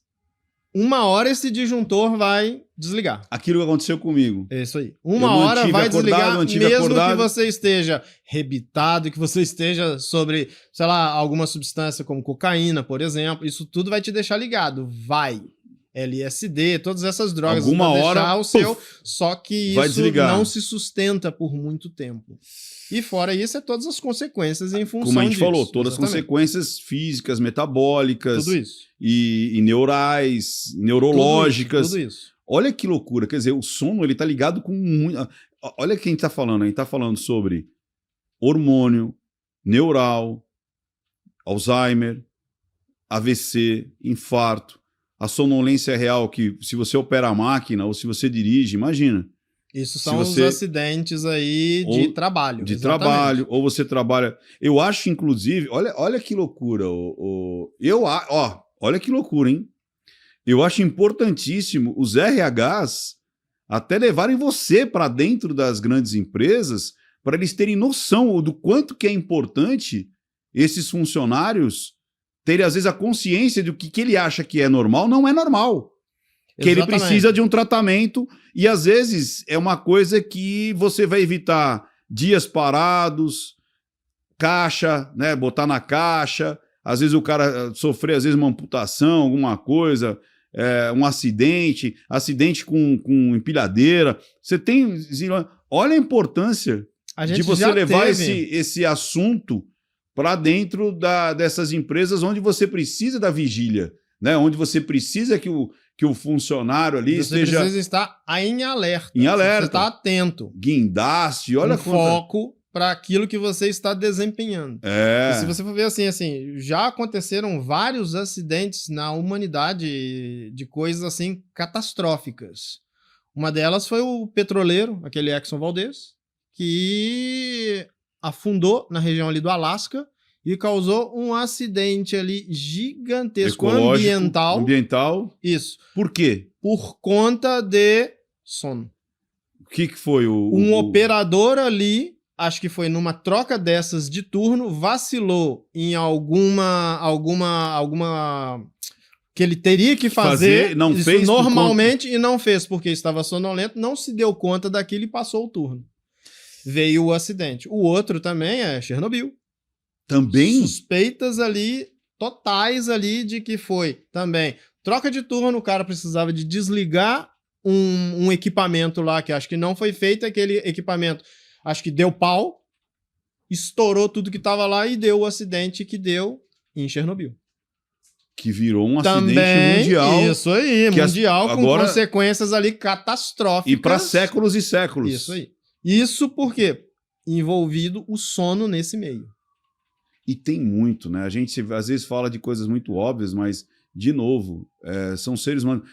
1 hora esse disjuntor vai desligar. Aquilo que aconteceu comigo. É isso aí. 1 hora vai desligar, mesmo que você esteja rebitado, que você esteja sobre, sei lá, alguma substância como cocaína, por exemplo. Isso tudo vai te deixar ligado. Vai. LSD, todas essas drogas. Alguma hora, deixar o seu, só que vai isso desligar. não se sustenta por muito tempo. E fora isso, é todas as consequências em função disso. Como a gente falou, todas as Exatamente. consequências físicas, metabólicas. Tudo isso. E neurais, neurológicas. Tudo isso. Olha que loucura. Quer dizer, o sono, ele tá ligado com muito... Olha o que a gente tá falando. A gente tá falando sobre hormônio, neural, Alzheimer, AVC, infarto. A sonolência real, que se você opera a máquina ou se você dirige, imagina. Isso são os acidentes aí de trabalho. De exatamente. trabalho, ou você trabalha... Eu acho, inclusive... Olha que loucura. Olha que loucura, hein? Eu acho importantíssimo os RHs até levarem você para dentro das grandes empresas para eles terem noção do quanto que é importante esses funcionários terem, às vezes, a consciência de que ele acha que é normal, não é normal. Que ele precisa de um tratamento e, às vezes, é uma coisa que você vai evitar dias parados, caixa, né, botar na caixa, às vezes o cara sofrer, às vezes, uma amputação, alguma coisa, um acidente com empilhadeira. Você tem... Olha a importância de você levar esse assunto para dentro dessas empresas onde você precisa da vigília, né? Onde você precisa que o funcionário ali você precisa estar em alerta. Em alerta. Você está atento. Guindaste, olha foco para aquilo que você está desempenhando. É. E se você for ver assim, já aconteceram vários acidentes na humanidade de coisas assim catastróficas. Uma delas foi o petroleiro, aquele Exxon Valdez, que afundou na região ali do Alasca e causou um acidente ali gigantesco, ambiental. Isso. Por quê? Por conta de sono. O que foi Um operador ali, acho que foi numa troca dessas de turno, vacilou em alguma que ele teria que fazer, não isso fez normalmente e não fez porque estava sonolento, não se deu conta daquilo e passou o turno. Veio o acidente. O outro também é Chernobyl. Também? Suspeitas ali, totais ali de que foi também. Troca de turno, o cara precisava de desligar um equipamento lá, que acho que não foi feito, aquele equipamento, acho que deu pau, estourou tudo que estava lá e deu o acidente que deu em Chernobyl. Que virou um Também, acidente mundial. Isso aí, mundial, com agora, consequências ali catastróficas. E para séculos e séculos. Isso aí. Isso porque envolvido o sono nesse meio. E tem muito, né? A gente às vezes fala de coisas muito óbvias, mas, de novo, são seres humanos.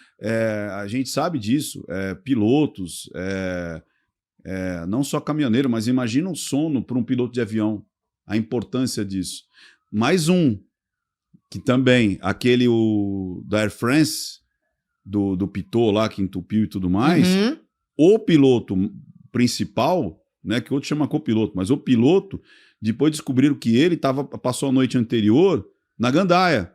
A gente sabe disso. Pilotos, não só caminhoneiro, mas imagina o sono para um piloto de avião. A importância disso. Mais um, que também, aquele da Air France, do Pitot lá, que entupiu e tudo mais, o piloto principal, né, que outro chama copiloto, mas o piloto, depois descobriram que ele passou a noite anterior na gandaia.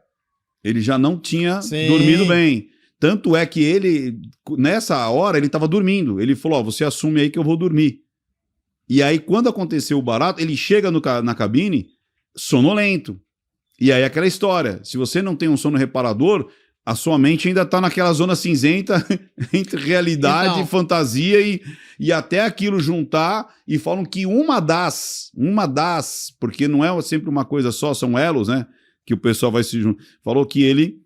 Ele já não tinha dormido bem. Tanto é que ele, nessa hora, ele estava dormindo. Ele falou, você assume aí que eu vou dormir. E aí, quando aconteceu o barato, ele chega na cabine sonolento. E aí aquela história, se você não tem um sono reparador, a sua mente ainda está naquela zona cinzenta entre realidade, fantasia e até aquilo juntar, e falam que uma das, porque não é sempre uma coisa só, são elos, né? Que o pessoal vai se juntar. Falou que ele,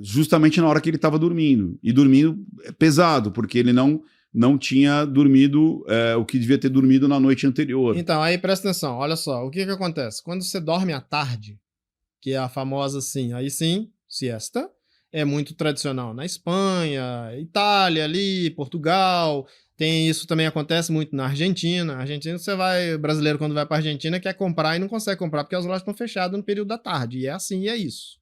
justamente na hora que ele estava dormindo, e dormindo pesado, porque ele não tinha dormido o que devia ter dormido na noite anterior. Então, aí presta atenção, olha só, o que acontece? Quando você dorme à tarde, que é a famosa assim, aí sim, siesta, é muito tradicional na Espanha, Itália ali, Portugal, isso também acontece muito na Argentina. Argentina, brasileiro quando vai para Argentina quer comprar e não consegue comprar porque as lojas estão fechadas no período da tarde, e é assim, e é isso.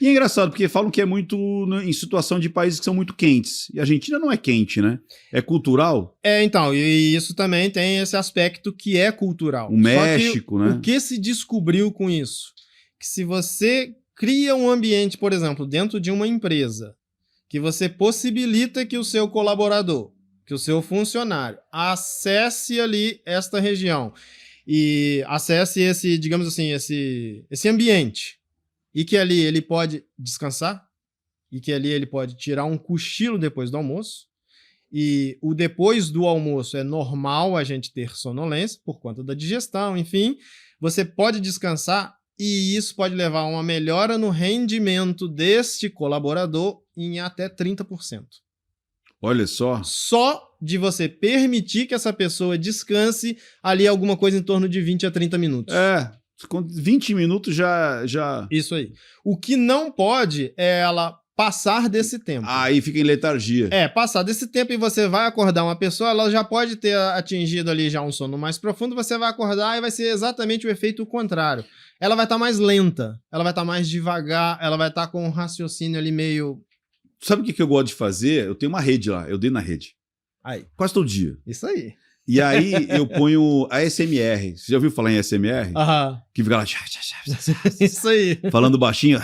E é engraçado, porque falam que é muito em situação de países que são muito quentes. E a Argentina não é quente, né? É cultural. Então, e isso também tem esse aspecto que é cultural. O México, né? O que se descobriu com isso? Que se você cria um ambiente, por exemplo, dentro de uma empresa, que você possibilita que o seu colaborador, que o seu funcionário acesse ali esta região e acesse esse, digamos assim, esse ambiente, e que ali ele pode descansar, e que ali ele pode tirar um cochilo depois do almoço, e o depois do almoço é normal a gente ter sonolência por conta da digestão, enfim, você pode descansar e isso pode levar a uma melhora no rendimento deste colaborador em até 30%. Olha só. Só de você permitir que essa pessoa descanse ali alguma coisa em torno de 20 a 30 minutos. 20 minutos já... Isso aí. O que não pode é ela passar desse tempo. Aí fica em letargia. Passar desse tempo e você vai acordar uma pessoa, ela já pode ter atingido ali já um sono mais profundo, você vai acordar e vai ser exatamente o efeito contrário. Ela vai estar mais lenta, ela vai estar mais devagar, ela vai estar com um raciocínio ali meio... Sabe o que eu gosto de fazer? Eu tenho uma rede lá, eu dei na rede. Aí. Quase todo dia. Isso aí. E aí eu ponho a ASMR. Você já ouviu falar em ASMR? Que fica lá... Isso aí. Falando baixinho.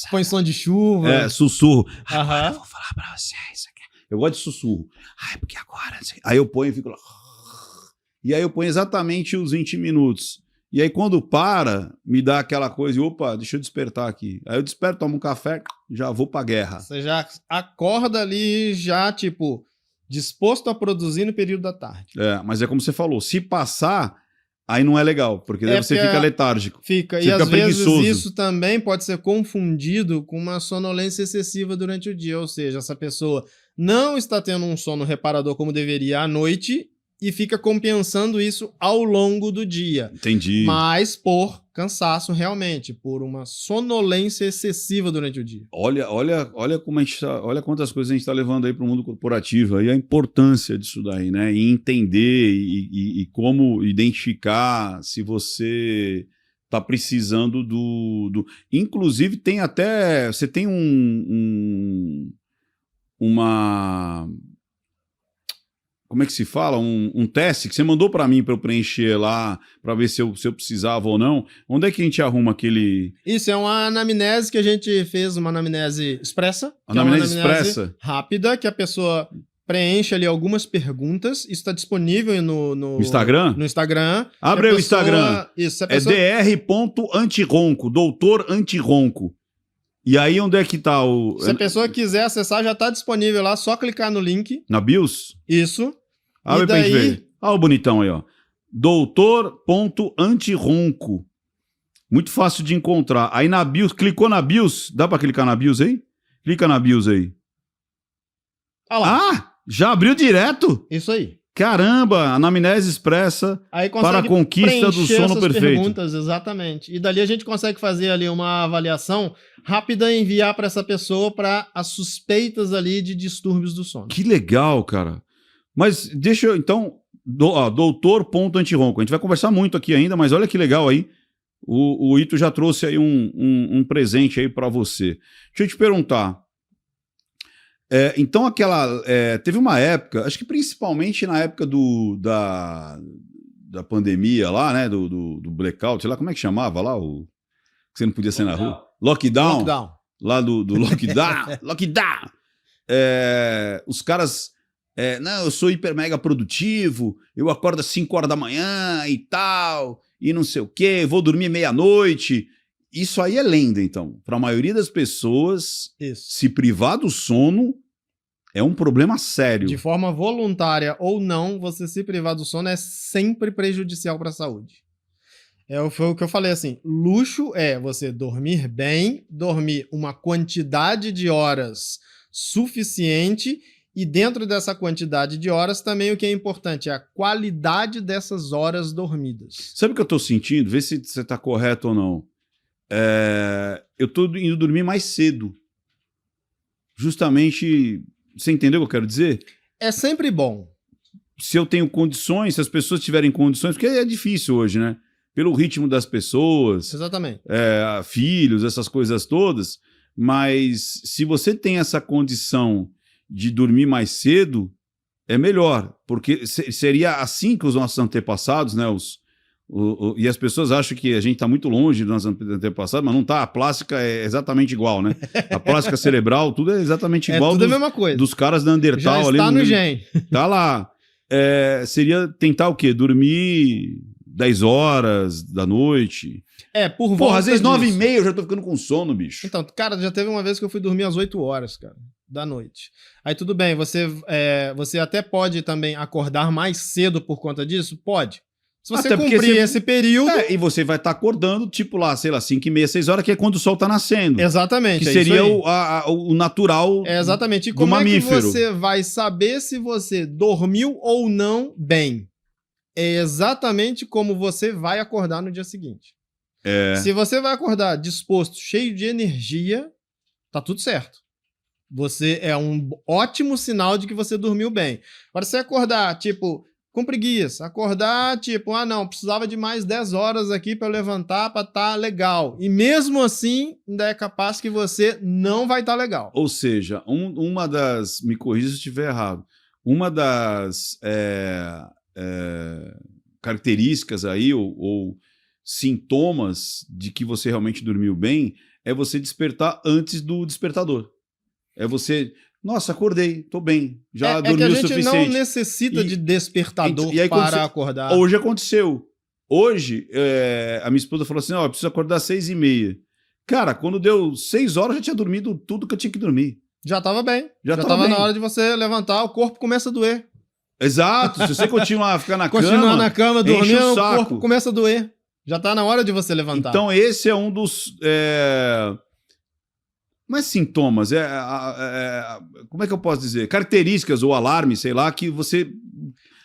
Põe som de chuva. Sussurro. Agora eu vou falar pra vocês. Eu gosto de sussurro. Porque agora... Aí eu ponho e fico lá... E aí eu ponho exatamente os 20 minutos. E aí quando para, me dá aquela coisa, opa, deixa eu despertar aqui. Aí eu desperto, tomo um café, já vou pra guerra. Você já acorda ali, já tipo, disposto a produzir no período da tarde. Mas é como você falou, se passar, aí não é legal, porque daí você fica letárgico. Fica, você e fica às preguiçoso. vezes isso também pode ser confundido com uma sonolência excessiva durante o dia, ou seja, essa pessoa não está tendo um sono reparador como deveria à noite, e fica compensando isso ao longo do dia. Entendi. Mas por cansaço realmente, por uma sonolência excessiva durante o dia. Olha como a gente olha quantas coisas a gente está levando aí para o mundo corporativo, aí a importância disso daí, né? E entender e como identificar se você está precisando do... Inclusive tem até... Você tem uma... como é que se fala? Um teste que você mandou para mim para eu preencher lá, para ver se eu precisava ou não. Onde é que a gente arruma aquele... Isso é uma anamnese que a gente fez, uma anamnese expressa. que Anamnese é uma anamnese expressa? rápida, que a pessoa preenche ali algumas perguntas. Isso está disponível no Instagram? No Instagram. Abre E a aí o pessoa- Instagram. Isso, se a É pessoa... dr.antironco, doutor antironco. E aí onde é que tá o... Se a pessoa quiser acessar, já está disponível lá, só clicar no link. Na BIOS? Isso. Abre E pra gente daí- ver. Olha o bonitão aí, ó. Doutor.antironco. Muito fácil de encontrar. Aí na BIOS, clicou na BIOS. Dá pra clicar na BIOS aí? Clica na BIOS aí. Olha lá. Ah! Já abriu direto? Isso aí. Caramba! Anamnese expressa Aí para a consegue conquista do preencher sono essas perfeito. perguntas, exatamente. E dali a gente consegue fazer ali uma avaliação rápida e enviar para essa pessoa para as suspeitas ali de distúrbios do sono. Que legal, cara. Mas deixa eu, então, doutor.antironco. A gente vai conversar muito aqui ainda, mas olha que legal aí. O Ito já trouxe aí um presente aí para você. Deixa eu te perguntar. Então, teve uma época, acho que principalmente na época da pandemia lá, né? Do blackout, sei lá, como é que chamava lá? Que você não podia sair na rua? Lockdown. Lockdown. Lá do lockdown. Lockdown. Os caras... não, eu sou hiper mega produtivo, eu acordo às 5 horas da manhã e tal, e não sei o quê, vou dormir meia-noite. Isso aí é lenda, então. Para a maioria das pessoas, Isso. se privar do sono é um problema sério. De forma voluntária ou não, você se privar do sono é sempre prejudicial para a saúde. Foi o que eu falei assim, luxo é você dormir bem, dormir uma quantidade de horas suficiente e dentro dessa quantidade de horas também o que é importante é a qualidade dessas horas dormidas. Sabe o que eu tô sentindo? Vê se você tá correto ou não. Eu tô indo dormir mais cedo. Justamente, você entendeu o que eu quero dizer? É sempre bom. Se eu tenho condições, se as pessoas tiverem condições, porque é difícil hoje, né? Pelo ritmo das pessoas, Exatamente. filhos, essas coisas todas. Mas se você tem essa condição de dormir mais cedo, é melhor. Porque seria assim que os nossos antepassados, né? E as pessoas acham que a gente está muito longe dos nossos antepassados, mas não está. A plástica é exatamente igual, né? A plástica cerebral, tudo é exatamente igual tudo a mesma coisa. dos caras da Já Neandertal. está ali no gene. Tá lá. Seria tentar o quê? Dormir 10 horas da noite. Por volta Porra, às vezes disso. 9h30 eu já tô ficando com sono, bicho. Então, cara, já teve uma vez que eu fui dormir às 8 horas, cara, da noite. Aí tudo bem, você até pode também acordar mais cedo por conta disso? Pode. Se você Até porque cumprir esse período... E você vai estar acordando, tipo lá, sei lá, 5h30, 6 horas, que é quando o sol tá nascendo. Exatamente. Que é seria isso aí. o natural Exatamente. E do como é que mamífero. você vai saber se você dormiu ou não bem? É exatamente como você vai acordar no dia seguinte. Se você vai acordar disposto, cheio de energia, tá tudo certo. Você é um ótimo sinal de que você dormiu bem. Agora, se você acordar, tipo, com preguiça, acordar, tipo, não, precisava de mais 10 horas aqui para eu levantar para tá legal. E mesmo assim, ainda é capaz que você não vai estar legal. Ou seja, uma das... Me corrija se eu estiver errado. Uma das características aí, ou sintomas de que você realmente dormiu bem, é você despertar antes do despertador. É você... Nossa, acordei, tô bem, já dormi o suficiente. É que a gente não necessita de despertador e aí, para acordar. Hoje aconteceu. Hoje, a minha esposa falou assim, eu preciso acordar às 6h30. Cara, quando deu 6 horas, eu já tinha dormido tudo que eu tinha que dormir. Já tava bem. Já tava bem. na hora de você levantar, o corpo começa a doer. Exato, se você continuar a ficar na Continuar na cama, enche dormindo, o saco. corpo começa a doer. Já tá na hora de você levantar. Então esse é um dos... Mas sintomas, como é que eu posso dizer? Características ou alarme, sei lá, que você...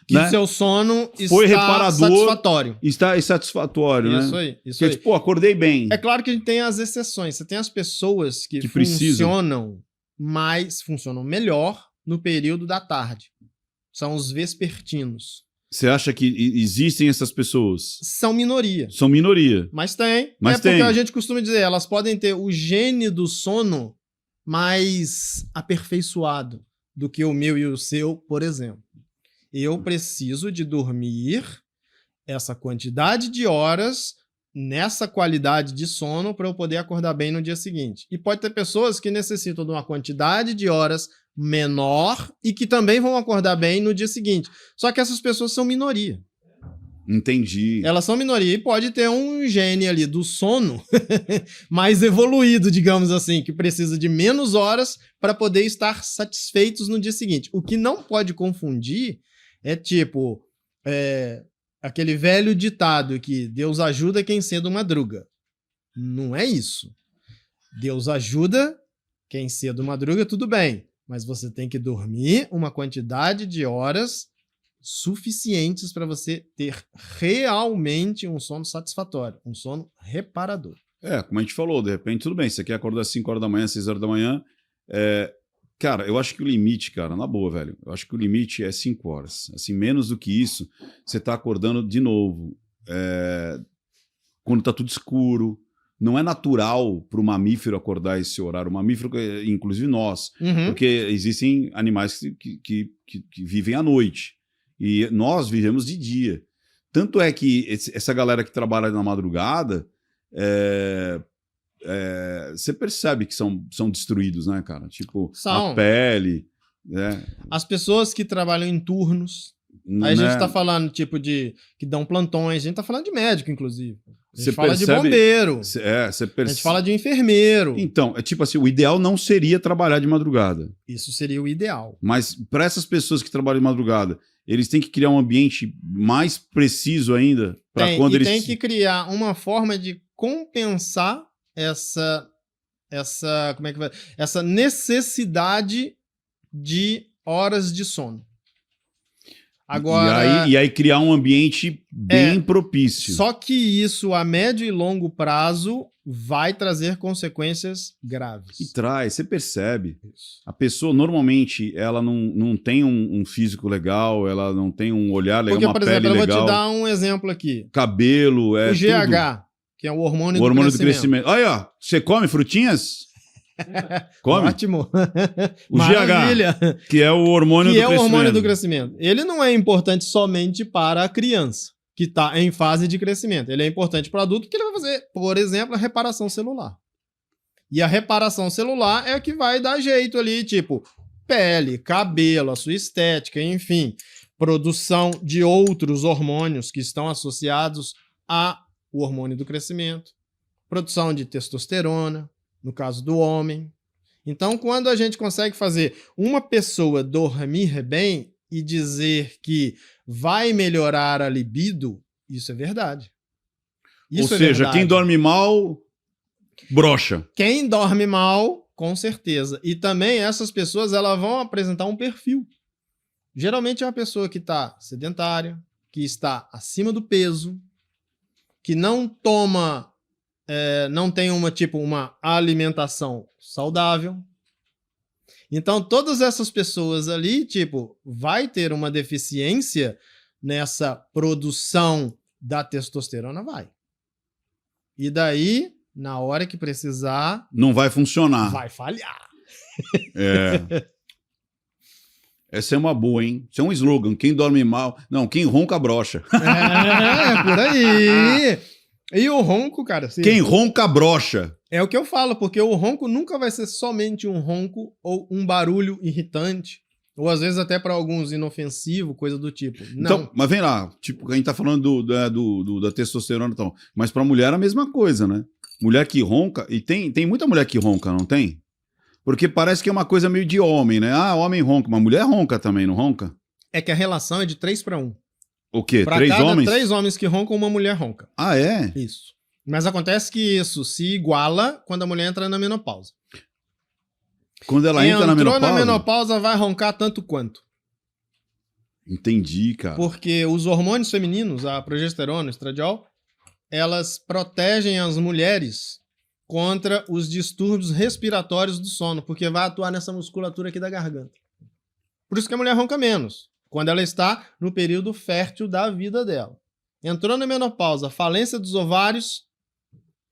que né? seu sono Foi está reparador, satisfatório. Está insatisfatório, Isso né? aí, isso Porque, aí. tipo, acordei bem. É claro que a gente tem as exceções. Você tem as pessoas que precisam. funcionam melhor no período da tarde. São os vespertinos. Você acha que existem essas pessoas? São minoria. São minoria. Mas tem. Mas porque tem. a gente costuma dizer, elas podem ter o gene do sono mais aperfeiçoado do que o meu e o seu, por exemplo. Eu preciso de dormir essa quantidade de horas nessa qualidade de sono para eu poder acordar bem no dia seguinte. E pode ter pessoas que necessitam de uma quantidade de horas menor e que também vão acordar bem no dia seguinte. Só que essas pessoas são minoria. Entendi. Elas são minoria e pode ter um gene ali do sono mais evoluído, digamos assim, que precisa de menos horas para poder estar satisfeitos no dia seguinte. O que não pode confundir é tipo aquele velho ditado que Deus ajuda quem cedo madruga. Não é isso. Deus ajuda quem cedo madruga, tudo bem, mas você tem que dormir uma quantidade de horas suficientes para você ter realmente um sono satisfatório, um sono reparador. Como a gente falou, de repente, tudo bem, você quer acordar às 5 horas da manhã, 6 horas da manhã, cara, eu acho que o limite, cara, na boa, velho, eu acho que o limite é 5 horas. Assim, menos do que isso, você tá acordando de novo. Quando tá tudo escuro. Não é natural para o mamífero acordar esse horário. O mamífero, inclusive nós, porque existem animais que vivem à noite. E nós vivemos de dia. Tanto é que essa galera que trabalha na madrugada, você percebe que são destruídos, né, cara? Tipo, a pele. As pessoas que trabalham em turnos. Aí a gente tá falando, tipo, que dão plantões. A gente tá falando de médico, inclusive. A gente fala de bombeiro. A gente fala de enfermeiro. Então, é tipo assim, o ideal não seria trabalhar de madrugada. Isso seria o ideal. Mas para essas pessoas que trabalham de madrugada, eles têm que criar um ambiente mais preciso ainda para quando eles... Tem que criar uma forma de compensar essa necessidade de horas de sono. Agora, e aí criar um ambiente bem propício. Só que isso, a médio e longo prazo, vai trazer consequências graves. E traz, você percebe. Isso. A pessoa, normalmente, ela não tem um físico legal, ela não tem um olhar legal, uma pele legal. Por exemplo, eu vou te dar um exemplo aqui. Cabelo, o GH, tudo. Que é o hormônio do crescimento. Olha, ó, você come frutinhas? Come? Ótimo. O GH, que é o hormônio do crescimento. Que é o hormônio do crescimento. Ele não é importante somente para a criança, que está em fase de crescimento. Ele é importante para o adulto, que ele vai fazer, por exemplo, a reparação celular. E a reparação celular é a que vai dar jeito ali, tipo, pele, cabelo, a sua estética, enfim, produção de outros hormônios que estão associados ao hormônio do crescimento, produção de testosterona, no caso do homem. Então, quando a gente consegue fazer uma pessoa dormir bem e dizer que vai melhorar a libido, isso é verdade. Ou seja, quem dorme mal, brocha. Quem dorme mal, com certeza. E também essas pessoas elas vão apresentar um perfil. Geralmente é uma pessoa que está sedentária, que está acima do peso, que não toma... não tem uma alimentação saudável. Então, todas essas pessoas ali, vai ter uma deficiência nessa produção da testosterona, vai. E daí, na hora que precisar... não vai funcionar. Vai falhar. Essa é uma boa, hein? Isso é um slogan. Quem dorme mal... Não, quem ronca, brocha. Por aí... E o ronco, cara... Quem ronca, brocha. É o que eu falo, porque o ronco nunca vai ser somente um ronco ou um barulho irritante, ou às vezes até para alguns inofensivo, coisa do tipo. Não. Então, mas vem lá, a gente tá falando da testosterona e tal, mas pra mulher é a mesma coisa, né? Mulher que ronca, e tem muita mulher que ronca, não tem? Porque parece que é uma coisa meio de homem, né? Ah, homem ronca, mas mulher ronca também, não ronca? É que a relação é de 3-1. O quê? Pra 3 homens? 3 homens que roncam, uma mulher ronca. Ah, é? Isso. Mas acontece que isso se iguala quando a mulher entra na menopausa. Quando ela entra na menopausa? Entrou na menopausa, vai roncar tanto quanto. Entendi, cara. Porque os hormônios femininos, a progesterona, o estradiol, elas protegem as mulheres contra os distúrbios respiratórios do sono, porque vai atuar nessa musculatura aqui da garganta. Por isso que a mulher ronca menos, quando ela está no período fértil da vida dela. Entrou na menopausa, falência dos ovários,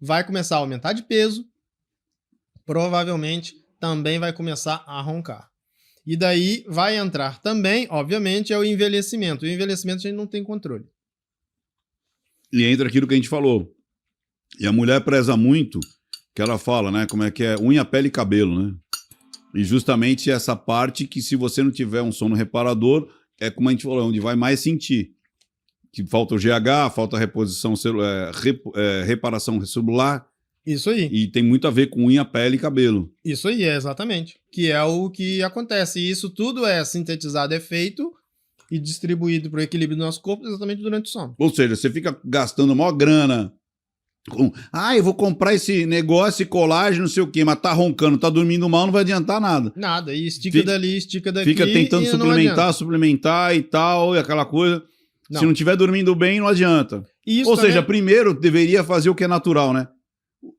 vai começar a aumentar de peso, provavelmente também vai começar a roncar. E daí vai entrar também, obviamente, é o envelhecimento. O envelhecimento a gente não tem controle. E entra aquilo que a gente falou. E a mulher preza muito, que ela fala, né? Como é que é? Unha, pele e cabelo, né? E justamente essa parte que se você não tiver um sono reparador, é como a gente falou, onde vai mais sentir. Que falta o GH, falta a reposição reparação celular. Isso aí. E tem muito a ver com unha, pele e cabelo. Isso aí, exatamente. Que é o que acontece. E isso tudo é sintetizado, é feito e distribuído para o equilíbrio do nosso corpo exatamente durante o sono. Ou seja, você fica gastando maior grana. Eu vou comprar esse negócio, colágeno, não sei o quê, mas tá roncando, tá dormindo mal, não vai adiantar nada. Nada. E estica dali, estica daqui. Fica tentando suplementar e tal, e aquela coisa. Não. Se não estiver dormindo bem, não adianta. Ou seja, primeiro deveria fazer o que é natural, né?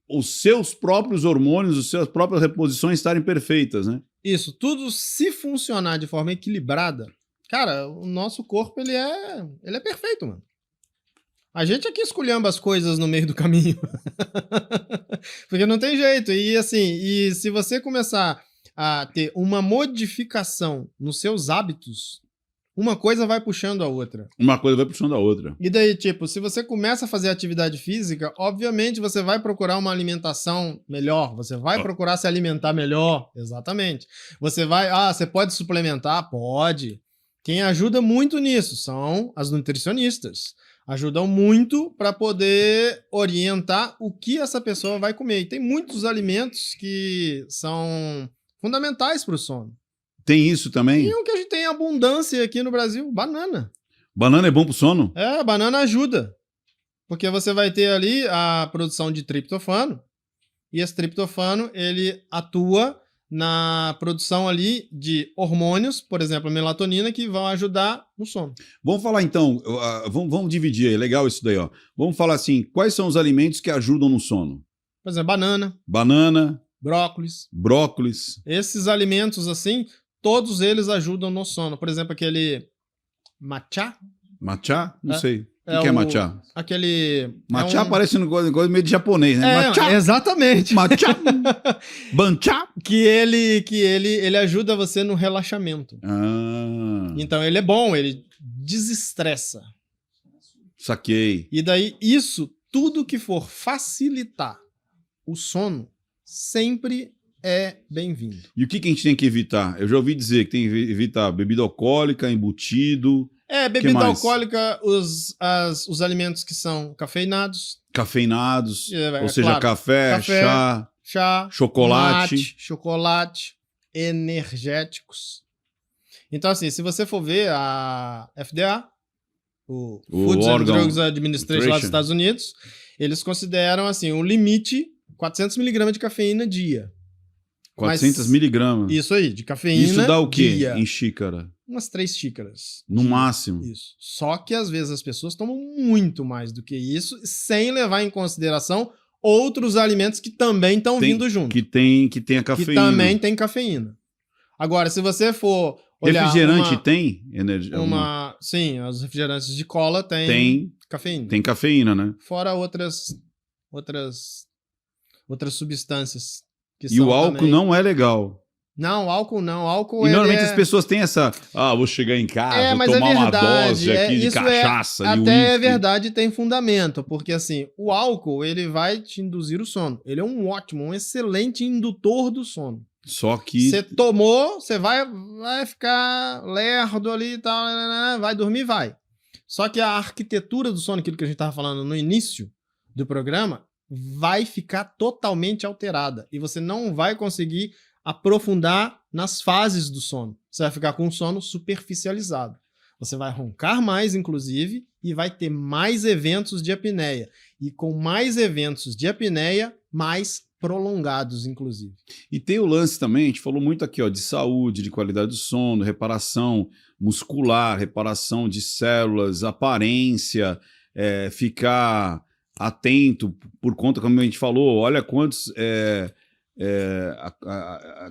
Os seus próprios hormônios, as suas próprias reposições estarem perfeitas, né? Isso, tudo se funcionar de forma equilibrada, cara, o nosso corpo, ele é perfeito, mano. A gente aqui esculhamba as coisas no meio do caminho. Porque não tem jeito. E assim, e se você começar a ter uma modificação nos seus hábitos, uma coisa vai puxando a outra. Uma coisa vai puxando a outra. E daí, tipo, se você começa a fazer atividade física, obviamente você vai procurar uma alimentação melhor, você vai procurar se alimentar melhor, exatamente. Você pode suplementar? Pode. Quem ajuda muito nisso são as nutricionistas. Ajudam muito para poder orientar o que essa pessoa vai comer. E tem muitos alimentos que são fundamentais para o sono. Tem isso também? E o que a gente tem abundância aqui no Brasil, banana. Banana é bom pro sono? É, banana ajuda. Porque você vai ter ali a produção de triptofano. E esse triptofano, ele atua na produção ali de hormônios, por exemplo, a melatonina, que vão ajudar no sono. Vamos falar então, vamos dividir aí, legal isso daí, ó. Vamos falar assim, quais são os alimentos que ajudam no sono? Por exemplo, banana, brócolis. Esses alimentos assim, todos eles ajudam no sono. Por exemplo, aquele matcha. Matcha? Não sei. O que é matcha? Aquele... Matcha parece um coisa meio de japonês, né? Matcha. Exatamente. Matcha. Bancha. Que ele ajuda você no relaxamento. Então ele é bom, ele desestressa. Saquei. E daí isso, tudo que for facilitar o sono, sempre é bem-vindo. E o que a gente tem que evitar? Eu já ouvi dizer que tem que evitar bebida alcoólica, embutido... bebida alcoólica, os alimentos que são cafeinados. Ou seja, claro, café, chá, chocolate, energéticos. Então, assim, se você for ver a FDA, o Food and Drugs Administration lá dos Estados Unidos, eles consideram, assim, um limite 400 mg de cafeína dia. 400 miligramas. Isso aí, de cafeína. Isso dá o quê dia. Em xícara? Umas 3 xícaras. No máximo. Isso. Só que às vezes as pessoas tomam muito mais do que isso, sem levar em consideração outros alimentos que também estão vindo junto. Que tem a cafeína. Que também tem cafeína. Agora, se você for olhar... Refrigerante tem energia? Sim, os refrigerantes de cola têm cafeína. Tem cafeína, né? Fora outras substâncias. E o álcool também... não é legal. Não, álcool não. Álcool e normalmente as pessoas têm essa... vou chegar em casa, vou tomar uma dose aqui de cachaça. Até é verdade, tem fundamento. Porque assim, o álcool, ele vai te induzir o sono. Ele é um excelente indutor do sono. Só que... Você tomou, você vai ficar lerdo ali e tal, vai dormir, vai. Só que a arquitetura do sono, aquilo que a gente estava falando no início do programa, vai ficar totalmente alterada. E você não vai conseguir aprofundar nas fases do sono. Você vai ficar com um sono superficializado. Você vai roncar mais, inclusive, e vai ter mais eventos de apneia. E com mais eventos de apneia, mais prolongados, inclusive. E tem o lance também, a gente falou muito aqui, ó, de saúde, de qualidade do sono, reparação muscular, reparação de células, aparência, ficar atento por conta, como a gente falou, olha quantos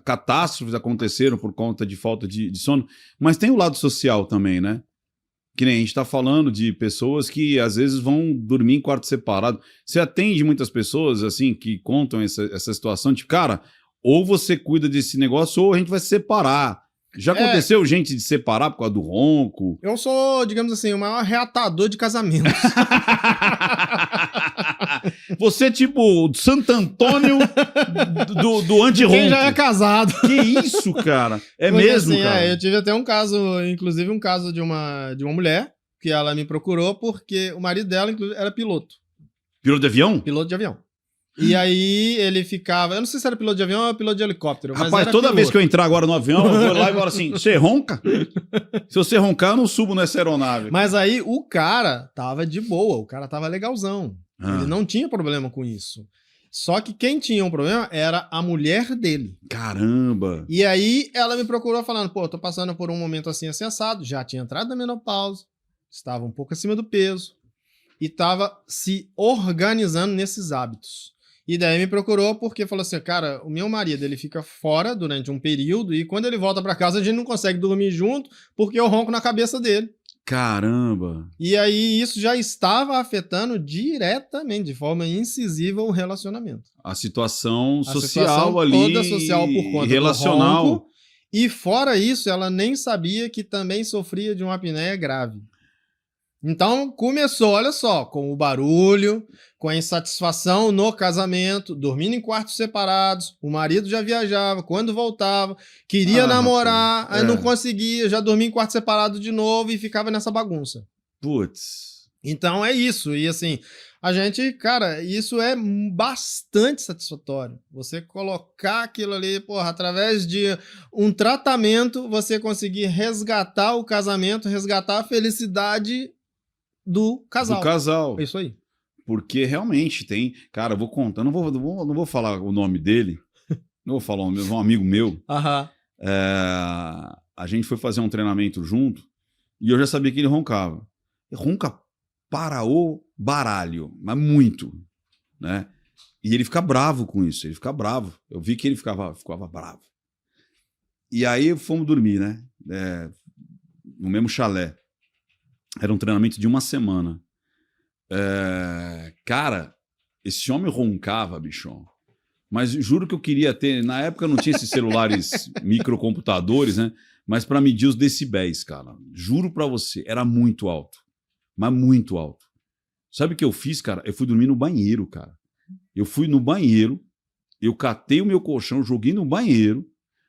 catástrofes aconteceram por conta de falta de sono, mas tem o lado social também, né? Que nem a gente está falando de pessoas que às vezes vão dormir em quarto separado. Você atende muitas pessoas assim que contam essa situação de, cara, ou você cuida desse negócio ou a gente vai se separar. Já aconteceu gente de separar por causa do ronco? Eu sou, digamos assim, o maior reatador de casamentos. Você é tipo o Santo Antônio do anti-ronco. Quem já é casado. Que isso, cara? É Porque, mesmo, assim, cara? eu tive até um caso, inclusive um caso de uma mulher, que ela me procurou porque o marido dela, inclusive, era piloto. Piloto de avião? Piloto de avião. E aí ele ficava... Eu não sei se era piloto de avião ou piloto de helicóptero, mas Rapaz, era toda piloto. vez que eu entrar agora no avião, eu vou lá e falo assim, você ronca? Se você roncar, eu não subo nessa aeronave. Mas aí o cara tava de boa, o cara tava legalzão. Ele não tinha problema com isso. Só que quem tinha um problema era a mulher dele. Caramba! E aí ela me procurou falando, pô, eu tô passando por um momento assim assado, já tinha entrado na menopausa, estava um pouco acima do peso e tava se organizando nesses hábitos. E daí me procurou porque falou assim, cara, o meu marido, ele fica fora durante um período e quando ele volta pra casa a gente não consegue dormir junto porque eu ronco na cabeça dele. Caramba! E aí isso já estava afetando diretamente, de forma incisiva, o relacionamento. A situação A social situação ali, toda social por conta relacional. do ronco. E fora isso, ela nem sabia que também sofria de uma apneia grave. Então começou, olha só, com o barulho, com a insatisfação no casamento, dormindo em quartos separados, o marido já viajava, quando voltava, queria namorar, rapaz, aí não conseguia, já dormia em quarto separado de novo e ficava nessa bagunça. Putz. Então é isso, e assim, a gente, cara, isso é bastante satisfatório. Você colocar aquilo ali, porra, através de um tratamento, você conseguir resgatar o casamento, resgatar a felicidade do casal. Do casal. É isso aí. Porque realmente tem... Cara, eu vou contar, não vou falar o nome dele, não vou falar o nome, um amigo meu. Aham. A gente foi fazer um treinamento junto e eu já sabia que ele roncava. Ele ronca para o baralho, mas muito, né? E ele fica bravo com isso, ele fica bravo. Eu vi que ele ficava bravo. E aí fomos dormir, né? No mesmo chalé. Era um treinamento de uma semana. Cara, esse homem roncava, bichão. Mas juro que eu queria ter... Na época não tinha esses celulares microcomputadores, né? Mas para medir os decibéis, cara. Juro pra você, era muito alto. Mas muito alto. Sabe o que eu fiz, cara? Eu fui dormir no banheiro, cara. Eu fui no banheiro, eu catei o meu colchão, joguei no banheiro,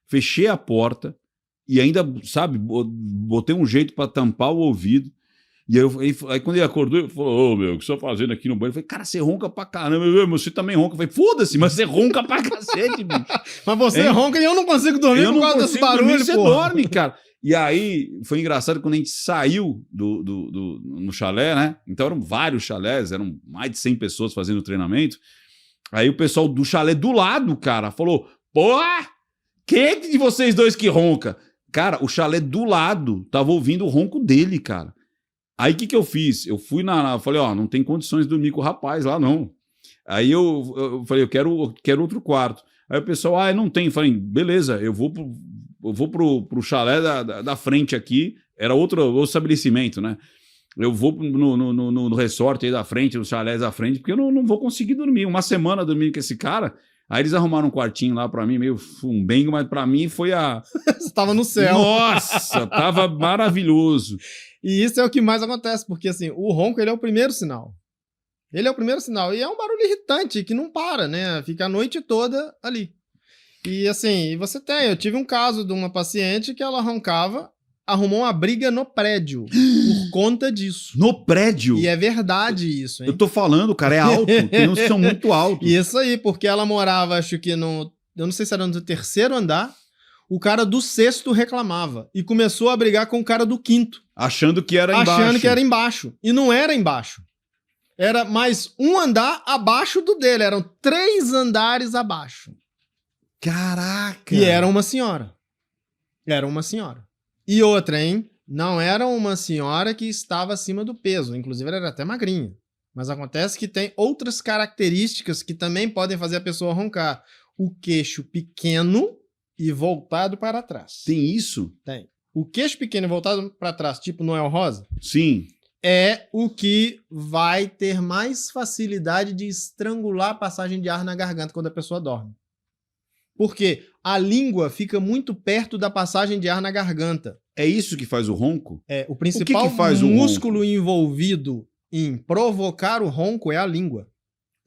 fechei a porta e ainda, sabe, botei um jeito pra tampar o ouvido. E aí quando ele acordou, ele falou, ô, meu, o que você tá fazendo aqui no banheiro? Eu falei, cara, você ronca pra caramba. Você também ronca. Eu falei, foda-se, mas você ronca pra cacete, bicho. Mas você ronca e eu não consigo dormir por causa desse barulho, você pô. dorme, cara. E aí, foi engraçado quando a gente saiu no chalé, né? Então eram vários chalés, eram mais de 100 pessoas fazendo treinamento. Aí o pessoal do chalé do lado, cara, falou, pô, quem de vocês dois que ronca? Cara, o chalé do lado tava ouvindo o ronco dele, cara. Aí o que eu fiz? Eu fui falei, ó, não tem condições de dormir com o rapaz lá, não. Aí eu falei, eu quero outro quarto. Aí o pessoal, não tem. Eu falei, beleza, eu vou pro chalé da frente aqui. Era outro estabelecimento, né? Eu vou no resort aí da frente, nos chalés da frente, porque eu não vou conseguir dormir. Uma semana dormindo com esse cara. Aí eles arrumaram um quartinho lá pra mim, meio fumbengo, mas pra mim foi Você tava no céu. Nossa, tava maravilhoso. E isso é o que mais acontece, porque assim, o ronco, ele é o primeiro sinal. Ele é o primeiro sinal. E é um barulho irritante, que não para, né? Fica a noite toda ali. E assim, eu tive um caso de uma paciente que ela roncava, arrumou uma briga no prédio por conta disso. No prédio? E é verdade isso, hein? Eu tô falando, cara, é alto. Tem uns que são muito altos. Isso aí, porque ela morava, acho que eu não sei se era no 3º andar, o cara do 6º reclamava e começou a brigar com o cara do 5º. Achando que era embaixo. Achando que era embaixo. E não era embaixo. Era mais um andar abaixo do dele. Eram 3 andares abaixo. Caraca! E era uma senhora. Era uma senhora. E outra, hein? Não era uma senhora que estava acima do peso. Inclusive, ela era até magrinha. Mas acontece que tem outras características que também podem fazer a pessoa roncar. O queixo pequeno e voltado para trás. Tem isso? Tem. O queixo pequeno e voltado para trás, tipo Noel Rosa, Sim. é o que vai ter mais facilidade de estrangular a passagem de ar na garganta quando a pessoa dorme. Porque a língua fica muito perto da passagem de ar na garganta. É isso que faz o ronco? O principal que faz o músculo ronco? envolvido em provocar o ronco é a língua.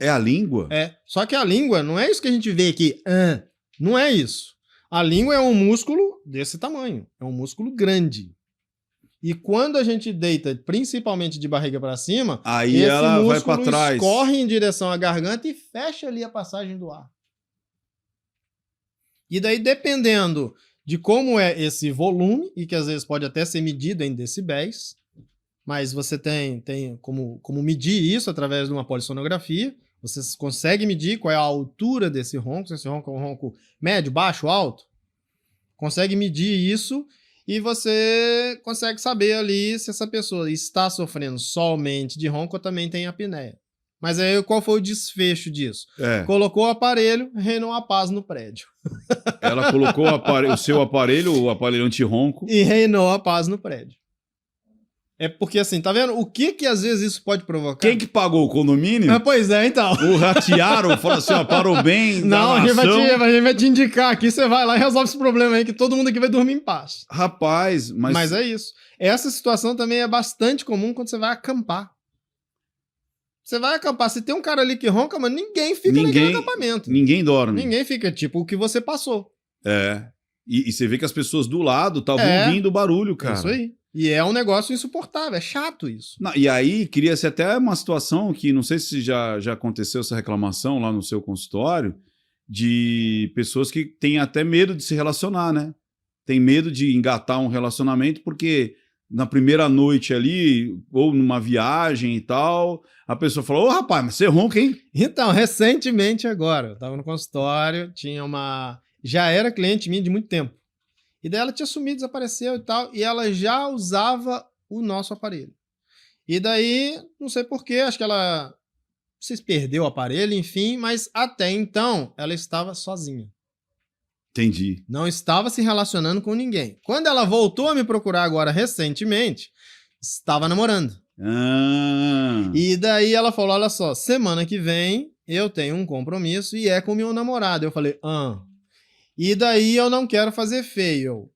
É a língua? Só que a língua não é isso que a gente vê aqui. Não é isso. A língua é um músculo desse tamanho. É um músculo grande. E quando a gente deita, principalmente de barriga para cima, Aí esse ela vai músculo para trás. escorre em direção à garganta e fecha ali a passagem do ar. E daí, dependendo de como é esse volume, e que às vezes pode até ser medido em decibéis, mas você tem como medir isso através de uma polissonografia. Você consegue medir qual é a altura desse ronco, se esse ronco é um ronco médio, baixo, alto. Consegue medir isso e você consegue saber ali se essa pessoa está sofrendo somente de ronco ou também tem apneia. Mas aí qual foi o desfecho disso? Colocou o aparelho, reinou a paz no prédio. Ela colocou o seu aparelho, o aparelho anti-ronco. E reinou a paz no prédio. É porque assim, tá vendo? O que às vezes isso pode provocar? Quem que pagou o condomínio? Pois é, então. O ratearam, falou assim, ó, parou bem. Não, a gente vai te indicar aqui, você vai lá e resolve esse problema aí, que todo mundo aqui vai dormir em paz. Rapaz, Mas é isso. Essa situação também é bastante comum quando você vai acampar. Você vai acampar, se tem um cara ali que ronca, mas ninguém fica naquele acampamento. Ninguém dorme. Ninguém fica, tipo, o que você passou. E você vê que as pessoas do lado estavam ouvindo o barulho, cara. É isso aí. E é um negócio insuportável, é chato isso. Não, e aí, cria-se até uma situação que, não sei se já aconteceu essa reclamação lá no seu consultório, de pessoas que têm até medo de se relacionar, né? Tem medo de engatar um relacionamento porque na primeira noite ali, ou numa viagem e tal, a pessoa falou, rapaz, mas você ronca, hein? Então, recentemente agora, eu tava no consultório, tinha já era cliente minha de muito tempo. E daí ela tinha sumido, desapareceu e tal, e ela já usava o nosso aparelho. E daí, não sei porquê, acho que ela, não sei se perdeu o aparelho, enfim, mas até então ela estava sozinha. Entendi. Não estava se relacionando com ninguém. Quando ela voltou a me procurar agora recentemente, estava namorando. E daí ela falou, olha só, semana que vem eu tenho um compromisso e é com meu namorado. Eu falei, E daí eu não quero fazer feio.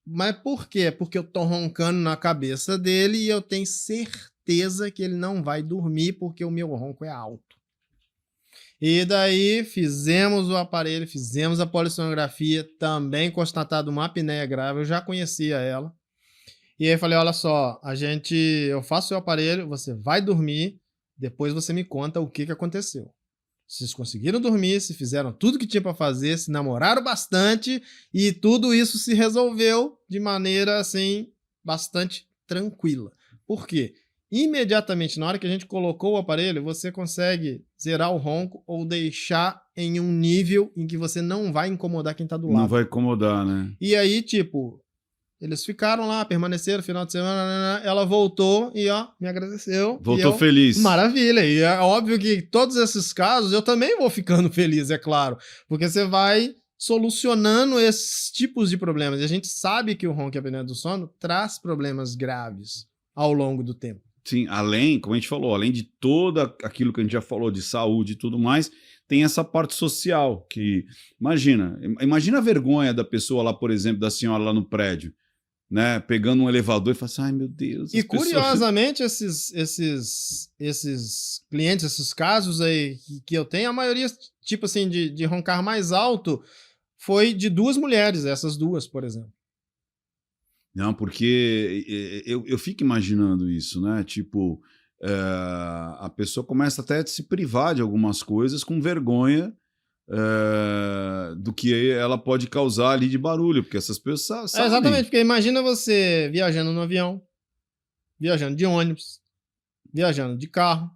Mas por quê? Porque eu tô roncando na cabeça dele e eu tenho certeza que ele não vai dormir porque o meu ronco é alto. E daí fizemos o aparelho, fizemos a polissonografia, também constatado uma apneia grave, eu já conhecia ela. E aí falei, olha só, eu faço o aparelho, você vai dormir, depois você me conta o que aconteceu. Vocês conseguiram dormir, se fizeram tudo que tinha para fazer, se namoraram bastante e tudo isso se resolveu de maneira, assim, bastante tranquila. Por quê? Imediatamente, na hora que a gente colocou o aparelho, você consegue zerar o ronco ou deixar em um nível em que você não vai incomodar quem tá do lado. Não vai incomodar, né? E aí, tipo, eles ficaram lá, permaneceram, final de semana, ela voltou e, me agradeceu. Voltou feliz. Maravilha. E é óbvio que todos esses casos eu também vou ficando feliz, é claro. Porque você vai solucionando esses tipos de problemas. E a gente sabe que o ronco e a apneia do sono traz problemas graves ao longo do tempo. Sim, como a gente falou, além de todo aquilo que a gente já falou de saúde e tudo mais, tem essa parte social que, imagina a vergonha da pessoa lá, por exemplo, da senhora lá no prédio, né, pegando um elevador e falando assim, ai meu Deus. E curiosamente, esses clientes, esses casos aí que eu tenho, a maioria, tipo assim, de roncar mais alto, foi de 2 mulheres, essas 2, por exemplo. Não, porque eu fico imaginando isso, né? Tipo, a pessoa começa até a se privar de algumas coisas com vergonha do que ela pode causar ali de barulho, porque essas pessoas sabem. Exatamente, porque imagina você viajando no avião, viajando de ônibus, viajando de carro,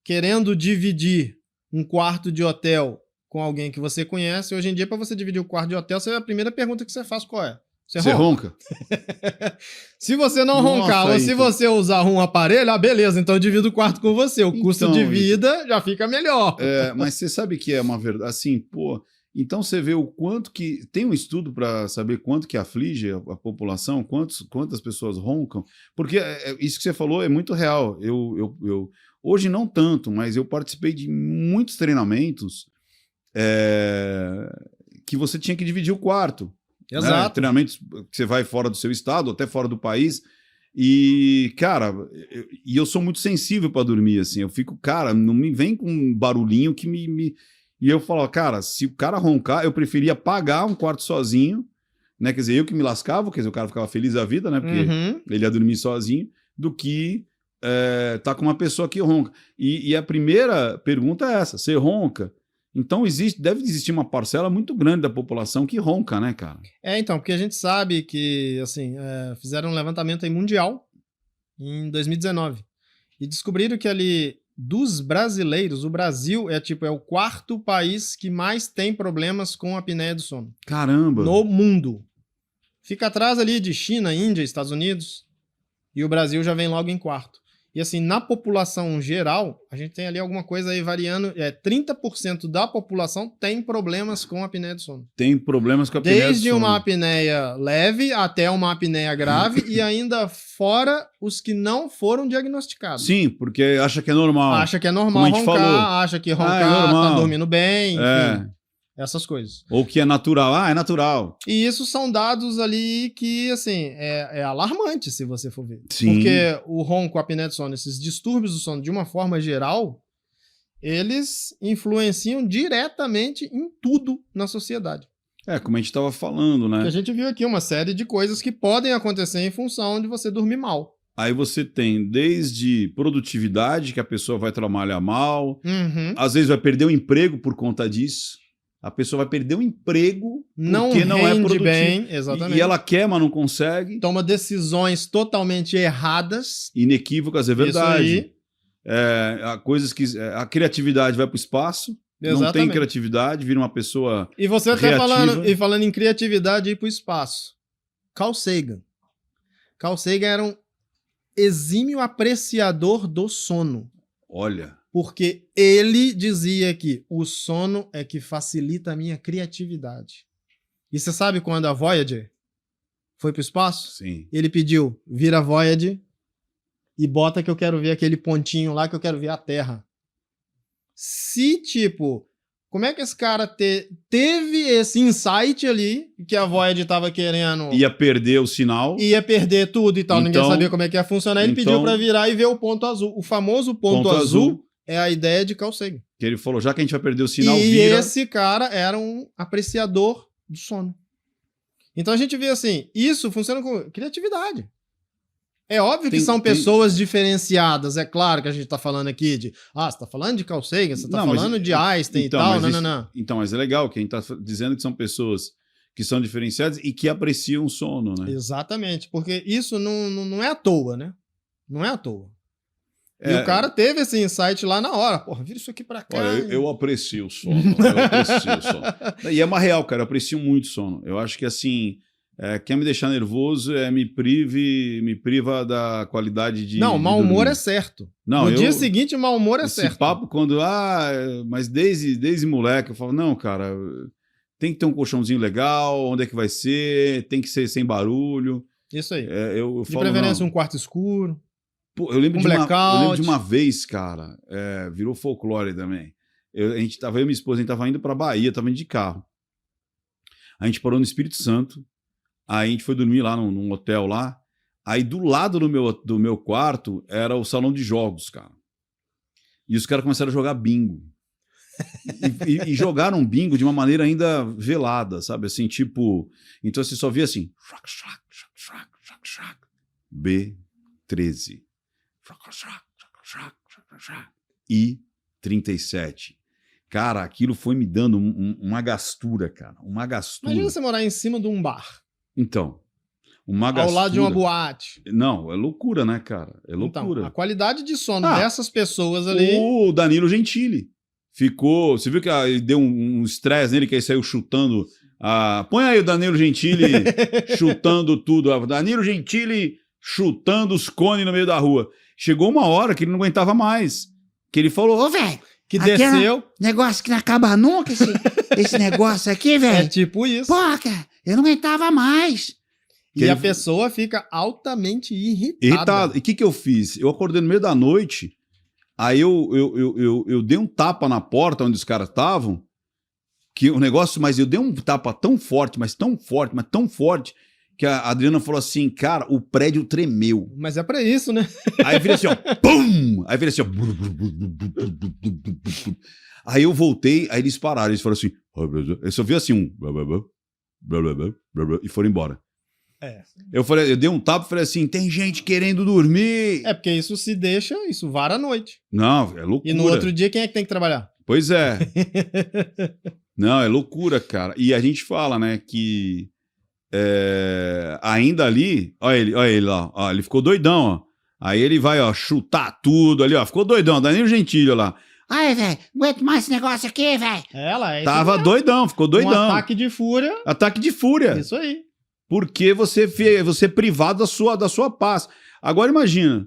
querendo dividir um quarto de hotel com alguém que você conhece. Hoje em dia, para você dividir o quarto de hotel, a primeira pergunta que você faz qual é? Você ronca? Se você não roncar ou se você usar um aparelho, beleza, então eu divido o quarto com você. O custo de vida já fica melhor. Mas você sabe que é uma verdade. Assim, então você vê o quanto que... Tem um estudo para saber quanto que aflige a população, quantas pessoas roncam? Porque isso que você falou é muito real. Hoje não tanto, mas eu participei de muitos treinamentos que você tinha que dividir o quarto. Né? Exato. Treinamentos que você vai fora do seu estado, até fora do país. E, cara, eu sou muito sensível para dormir, assim. Eu fico, cara, não me vem com um barulhinho que me... E eu falo, cara, se o cara roncar, eu preferia pagar um quarto sozinho, né? Quer dizer, eu que me lascava, quer dizer, o cara ficava feliz da vida, né? Porque ele ia dormir sozinho, do que tá com uma pessoa que ronca. E a primeira pergunta é essa: você ronca? Então deve existir uma parcela muito grande da população que ronca, né, cara? Então, porque a gente sabe que, assim, fizeram um levantamento aí mundial em 2019 e descobriram que ali, dos brasileiros, o Brasil é o quarto país que mais tem problemas com a apneia do sono. Caramba! No mundo. Fica atrás ali de China, Índia, Estados Unidos, e o Brasil já vem logo em quarto. E assim, na população geral, a gente tem ali alguma coisa aí variando, 30% da população tem problemas com a apneia do sono. Tem problemas com a apneia do sono. Desde uma apneia leve até uma apneia grave e ainda fora os que não foram diagnosticados. Sim, porque acha que é normal. Acha que é normal roncar, falou. acha que roncar tá dormindo bem, enfim. Essas coisas. Ou que é natural. É natural. E isso são dados ali que, assim, é alarmante se você for ver. Sim. Porque o ronco, a apneia do sono, esses distúrbios do sono, de uma forma geral, eles influenciam diretamente em tudo na sociedade. Como a gente estava falando, né? Porque a gente viu aqui uma série de coisas que podem acontecer em função de você dormir mal. Aí você tem desde produtividade, que a pessoa vai trabalhar mal, às vezes vai perder o emprego por conta disso. A pessoa vai perder o emprego porque não é produtiva. Bem, exatamente. E ela quer, mas não consegue. Toma decisões totalmente erradas. Inequívocas, é verdade. Isso aí. Coisas que... A criatividade vai para o espaço. Exatamente. Não tem criatividade, vira uma pessoa E você até criativa. falando em criatividade e ir para o espaço. Carl Sagan. Carl Sagan era um exímio apreciador do sono. Olha... Porque ele dizia que o sono é que facilita a minha criatividade. E você sabe quando a Voyager foi pro espaço? Sim. Ele pediu, vira a Voyager e bota que eu quero ver aquele pontinho lá, que eu quero ver a Terra. Como é que esse cara teve esse insight ali, que a Voyager tava querendo... Ia perder o sinal. Ia perder tudo e tal, ninguém sabia como é que ia funcionar. Ele pediu pra virar e ver o ponto azul. O famoso ponto azul é a ideia de Carl Sagan. Que ele falou, já que a gente vai perder o sinal, e vira... esse cara era um apreciador do sono. Então a gente vê assim, isso funciona com criatividade. É óbvio que são pessoas diferenciadas, é claro que a gente tá falando aqui de... você tá falando de Carl Sagan, você tá falando de Einstein e tal, não. Então, mas é legal que a gente tá dizendo que são pessoas que são diferenciadas e que apreciam o sono, né? Exatamente, porque isso não é à toa, né? Não é à toa. E o cara teve esse insight lá na hora. Porra, vira isso aqui pra cá. Olha, eu aprecio o sono. Eu aprecio o sono. E é uma real, cara. Eu aprecio muito o sono. Eu acho que, assim, quer me deixar nervoso, me priva da qualidade de... Não, mau humor é certo. No dia seguinte, mau humor é certo. Esse papo quando... mas desde moleque, eu falo, não, cara, tem que ter um colchãozinho legal, onde é que vai ser, tem que ser sem barulho. Isso aí. De preferência, um quarto escuro. Pô, eu lembro de uma vez, cara, virou folclore também. Eu e minha esposa, a gente tava indo pra Bahia, tava indo de carro. A gente parou no Espírito Santo, aí a gente foi dormir lá num hotel lá, aí do lado do meu quarto era o salão de jogos, cara. E os caras começaram a jogar bingo. e jogaram bingo de uma maneira ainda velada, sabe? Assim, tipo... Então você só via assim... B13... e 37. Cara, aquilo foi me dando uma gastura, cara. Uma gastura. Imagina você morar em cima de um bar. Então, uma gastura. Ao lado de uma boate. Não, é loucura, né, cara? É loucura. Então, a qualidade de sono dessas pessoas ali... O Danilo Gentili ficou... Você viu que ele deu um estresse nele, que aí saiu chutando... Põe aí o Danilo Gentili chutando tudo. Danilo Gentili chutando os cones no meio da rua. Chegou uma hora que ele não aguentava mais. Que ele falou, ô, velho, que desceu. Negócio que não acaba nunca, esse negócio aqui, velho. É tipo isso. Pô, cara, eu não aguentava mais. E a pessoa fica altamente irritada. E o que eu fiz? Eu acordei no meio da noite, aí eu dei um tapa na porta onde os caras estavam, que o negócio, mas eu dei um tapa tão forte, mas tão forte, mas tão forte, que a Adriana falou assim, cara, o prédio tremeu. Mas é pra isso, né? Aí vira assim, ó, pum! Aí vira assim, ó. Aí eu voltei, aí eles pararam, eles falaram assim, eu só vi assim um, e foram embora. É. Eu dei um tapa e falei assim, tem gente querendo dormir. É porque isso se deixa, isso vara à noite. Não, é loucura. E no outro dia, quem é que tem que trabalhar? Pois é. Não, é loucura, cara. E a gente fala, né, que ainda ali, olha ele lá, ó, ele ficou doidão, ó. Aí ele vai, ó, chutar tudo ali, ó, ficou doidão, Danilo Gentili lá. Ai, velho, não aguento mais esse negócio aqui, velho. Ela é Tava doidão, ficou doidão. Um ataque de fúria. Ataque de fúria. Isso aí. Porque você é privado da sua paz. Agora imagina,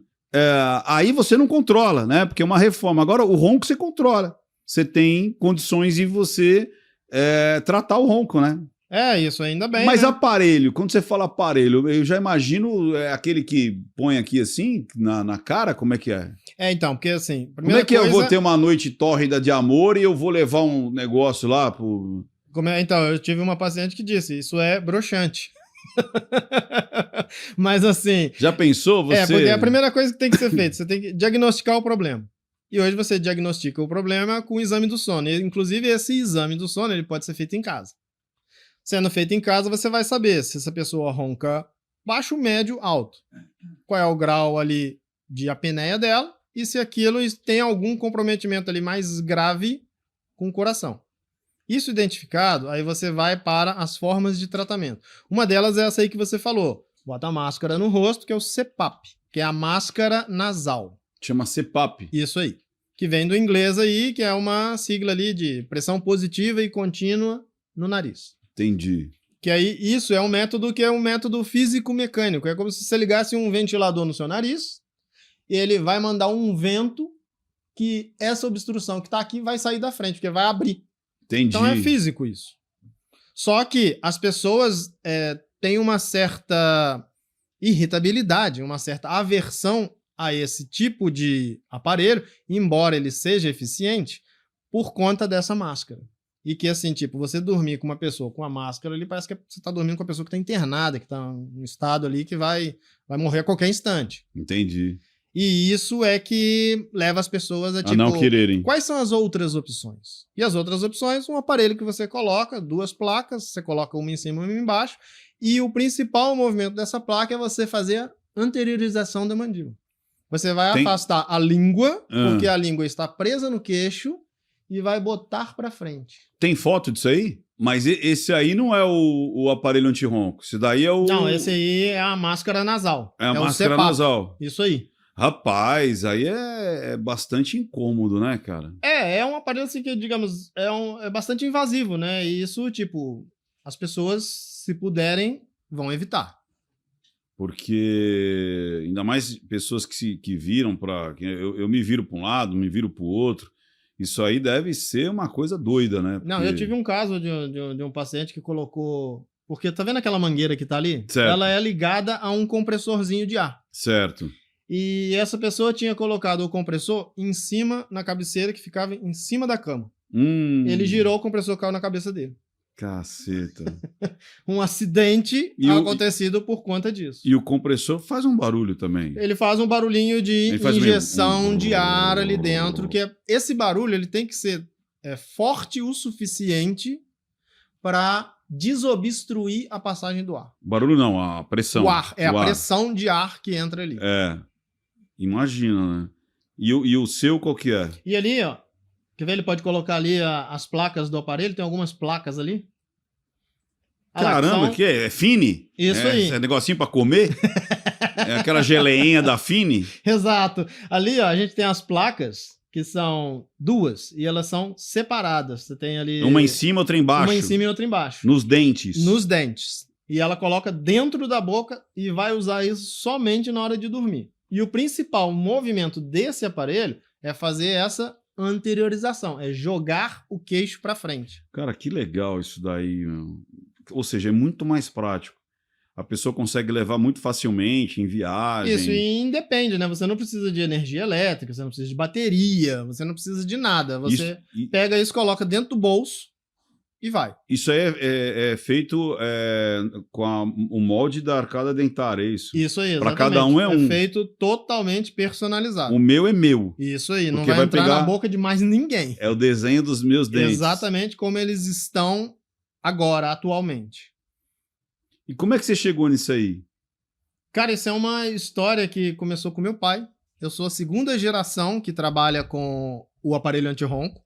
aí você não controla, né? Porque é uma reforma. Agora o ronco você controla. Você tem condições de você tratar o ronco, né? É, isso ainda bem. Mas né? aparelho, quando você fala aparelho, eu já imagino aquele que põe aqui assim, na cara, como é que é? Então, porque assim. Como é que eu vou ter uma noite tórrida de amor e eu vou levar um negócio lá pro... Então, eu tive uma paciente que disse, isso é broxante. Mas assim... Já pensou você? porque é a primeira coisa que tem que ser feita, você tem que diagnosticar o problema. E hoje você diagnostica o problema com o exame do sono. E, inclusive, esse exame do sono ele pode ser feito em casa. Sendo feito em casa, você vai saber se essa pessoa ronca baixo, médio, alto. Qual é o grau ali de apneia dela e se aquilo tem algum comprometimento ali mais grave com o coração. Isso identificado, aí você vai para as formas de tratamento. Uma delas é essa aí que você falou. Bota a máscara no rosto, que é o CPAP, que é a máscara nasal. Chama CPAP. Isso aí. Que vem do inglês aí, que é uma sigla ali de pressão positiva e contínua no nariz. Entendi. Que aí isso é um método que é um método físico-mecânico. É como se você ligasse um ventilador no seu nariz, e ele vai mandar um vento que essa obstrução que está aqui vai sair da frente, porque vai abrir. Entendi. Então é físico isso. Só que as pessoas têm uma certa irritabilidade, uma certa aversão a esse tipo de aparelho, embora ele seja eficiente, por conta dessa máscara. E que assim, tipo, você dormir com uma pessoa com a máscara ali, parece que você está dormindo com uma pessoa que está internada, que está num estado ali que vai morrer a qualquer instante. Entendi. E isso é que leva as pessoas a tipo... não quererem. Quais são as outras opções? E as outras opções, um aparelho que você coloca, 2 placas, você coloca uma em cima e uma embaixo, e o principal movimento dessa placa é você fazer a anteriorização da mandíbula. Você vai afastar a língua, porque a língua está presa no queixo, e vai botar para frente. Tem foto disso aí? Mas esse aí não é o aparelho anti-ronco. Esse daí é o... Não, esse aí é a máscara nasal. É a máscara o CPAP. nasal. Isso aí. Rapaz, aí é bastante incômodo, né, cara? É um aparelho assim que, digamos, é bastante invasivo, né? E isso, tipo, as pessoas, se puderem, vão evitar. Porque ainda mais pessoas que viram para... Eu me viro para um lado, me viro para o outro. Isso aí deve ser uma coisa doida, né? Porque... Não, eu tive um caso de um paciente que colocou... Porque tá vendo aquela mangueira que tá ali? Certo. Ela é ligada a um compressorzinho de ar. Certo. E essa pessoa tinha colocado o compressor em cima, na cabeceira, que ficava em cima da cama. Ele girou, o compressor caiu na cabeça dele. Caceta. Um acidente acontecido por conta disso. E o compressor faz um barulho também. Ele faz um barulhinho de injeção meio... de ar ali dentro, que esse barulho ele tem que ser forte o suficiente para desobstruir a passagem do ar. Barulho não, a pressão. O ar, a pressão de ar que entra ali. Imagina, né? E o seu qual que é? E ali, ó, quer ver? Ele pode colocar ali as placas do aparelho, tem algumas placas ali. Caramba, que é? É Fini? Isso aí. É negocinho pra comer? É aquela geleinha da Fini? Exato. Ali, ó, a gente tem as placas, que são 2, e elas são separadas. Você tem ali... Uma em cima, outra embaixo. Uma em cima e outra embaixo. Nos dentes. Nos dentes. E ela coloca dentro da boca e vai usar isso somente na hora de dormir. E o principal movimento desse aparelho é fazer essa anteriorização, é jogar o queixo para frente. Cara, que legal isso daí, meu. Ou seja, é muito mais prático. A pessoa consegue levar muito facilmente em viagem. Isso, e independe, né? Você não precisa de energia elétrica, você não precisa de bateria, você não precisa de nada. Você pega isso, coloca dentro do bolso e vai. Isso aí é feito com o molde da arcada dentária, é isso? Isso aí, Pra exatamente. cada um é um. feito totalmente personalizado. O meu é meu. Isso aí, não Porque vai vai entrar pegar- na boca de mais ninguém. É o desenho dos meus dentes. Exatamente como eles estão agora, atualmente. E como é que você chegou nisso aí? Cara, isso é uma história que começou com meu pai. Eu sou a segunda geração que trabalha com o aparelho anti-ronco.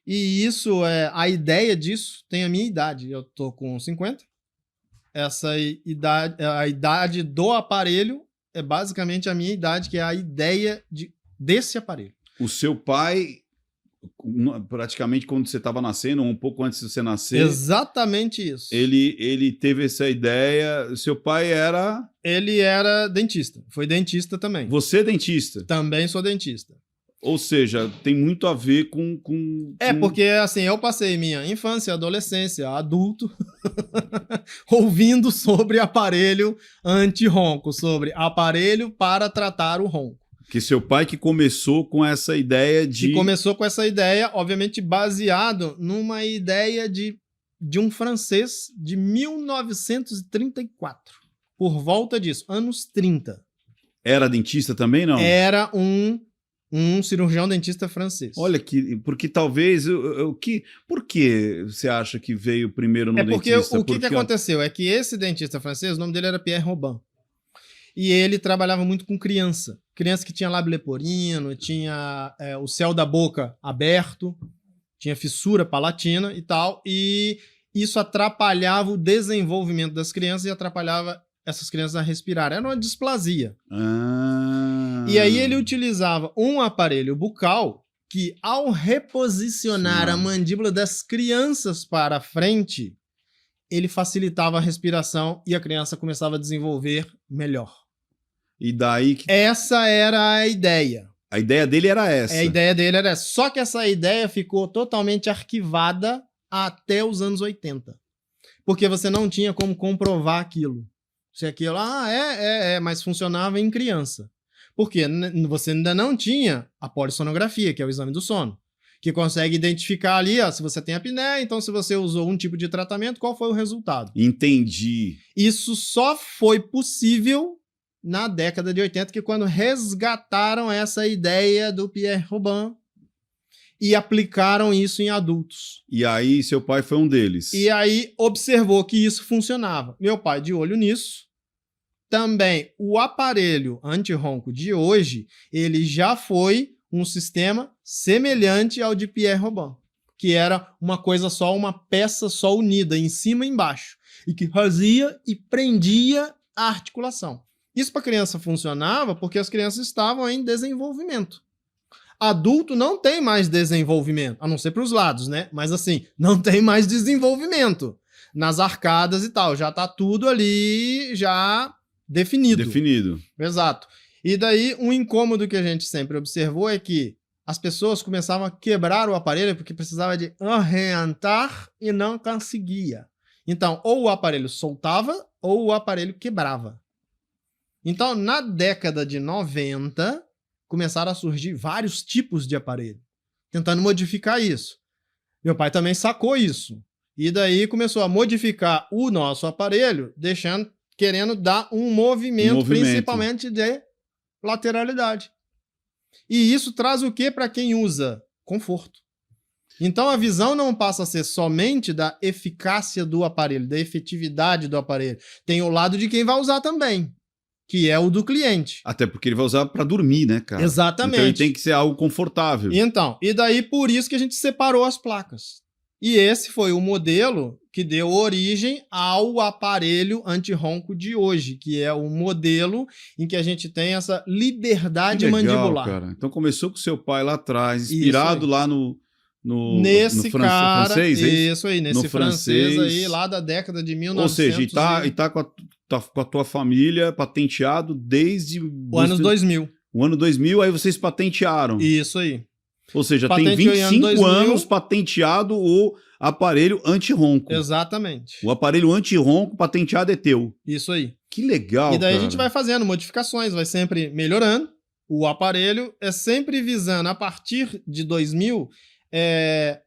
E isso a ideia disso tem a minha idade. Eu tô com 50. Essa idade, a idade do aparelho é basicamente a minha idade, que é a ideia desse aparelho. O seu pai, praticamente quando você estava nascendo, ou um pouco antes de você nascer, Exatamente isso. ele teve essa ideia. Seu pai era... Ele era dentista. Foi dentista também. Você é dentista. Também sou dentista. Ou seja, tem muito a ver com... Porque assim, eu passei minha infância, adolescência, adulto, ouvindo sobre aparelho anti-ronco, sobre aparelho para tratar o ronco. Que seu pai que começou com essa ideia Que começou com essa ideia, obviamente baseado numa ideia de um francês de 1934. Por volta disso, anos 30. Era dentista também, não? Era um cirurgião dentista francês. Olha, porque talvez... Por que você acha que veio primeiro no porque dentista? o que aconteceu é que esse dentista francês, o nome dele era Pierre Robin. E ele trabalhava muito com criança. Criança que tinha lábio leporino, tinha o céu da boca aberto, tinha fissura palatina e tal. E isso atrapalhava o desenvolvimento das crianças e atrapalhava essas crianças a respirar. Era uma displasia. E aí ele utilizava um aparelho bucal que, ao reposicionar a mandíbula das crianças para frente, ele facilitava a respiração e a criança começava a desenvolver melhor. E daí que... Essa era a ideia. A ideia dele era essa. A ideia dele era essa. Só que essa ideia ficou totalmente arquivada até os anos 80. Porque você não tinha como comprovar aquilo. Se aquilo, mas funcionava em criança. Porque você ainda não tinha a polissonografia, que é o exame do sono, que consegue identificar ali, se você tem apneia, então se você usou um tipo de tratamento, qual foi o resultado? Entendi. Isso só foi possível na década de 80, que quando resgataram essa ideia do Pierre Robin e aplicaram isso em adultos. E aí seu pai foi um deles. E aí observou que isso funcionava. Meu pai, de olho nisso, também o aparelho anti-ronco de hoje, ele já foi um sistema semelhante ao de Pierre Robin, que era uma coisa só, uma peça só unida, em cima e embaixo, e que fazia e prendia a articulação. Isso para criança funcionava porque as crianças estavam em desenvolvimento. Adulto não tem mais desenvolvimento, a não ser para os lados, né? Mas assim, não tem mais desenvolvimento nas arcadas e tal. Já tá tudo ali já definido. Definido. Exato. E daí, um incômodo que a gente sempre observou é que as pessoas começavam a quebrar o aparelho porque precisava de orientar e não conseguia. Então, ou o aparelho soltava ou o aparelho quebrava. Então, na década de 90, começaram a surgir vários tipos de aparelho, tentando modificar isso. Meu pai também sacou isso. E daí começou a modificar o nosso aparelho, querendo dar um movimento, principalmente de lateralidade. E isso traz o que para quem usa? Conforto. Então a visão não passa a ser somente da eficácia do aparelho, da efetividade do aparelho. Tem o lado de quem vai usar também, que é o do cliente. Até porque ele vai usar para dormir, né, cara? Exatamente. Então ele tem que ser algo confortável. Então, e daí por isso que a gente separou as placas. E esse foi o modelo que deu origem ao aparelho anti-ronco de hoje, que é o modelo em que a gente tem essa liberdade Que legal, mandibular. Cara. Então começou com seu pai lá atrás, inspirado lá nesse cara, francês, isso aí, nesse no francês aí, lá da década de 1900. Ou seja, e tá com a tua família patenteado desde o ano 2000. O ano 2000, aí vocês patentearam. Isso aí. Ou seja, Patenteou tem 25 anos patenteado o aparelho anti-ronco. Exatamente. O aparelho anti-ronco patenteado é teu. Isso aí. Que legal, E daí cara. a gente vai fazendo modificações, vai sempre melhorando. O aparelho é sempre visando, a partir de 2000,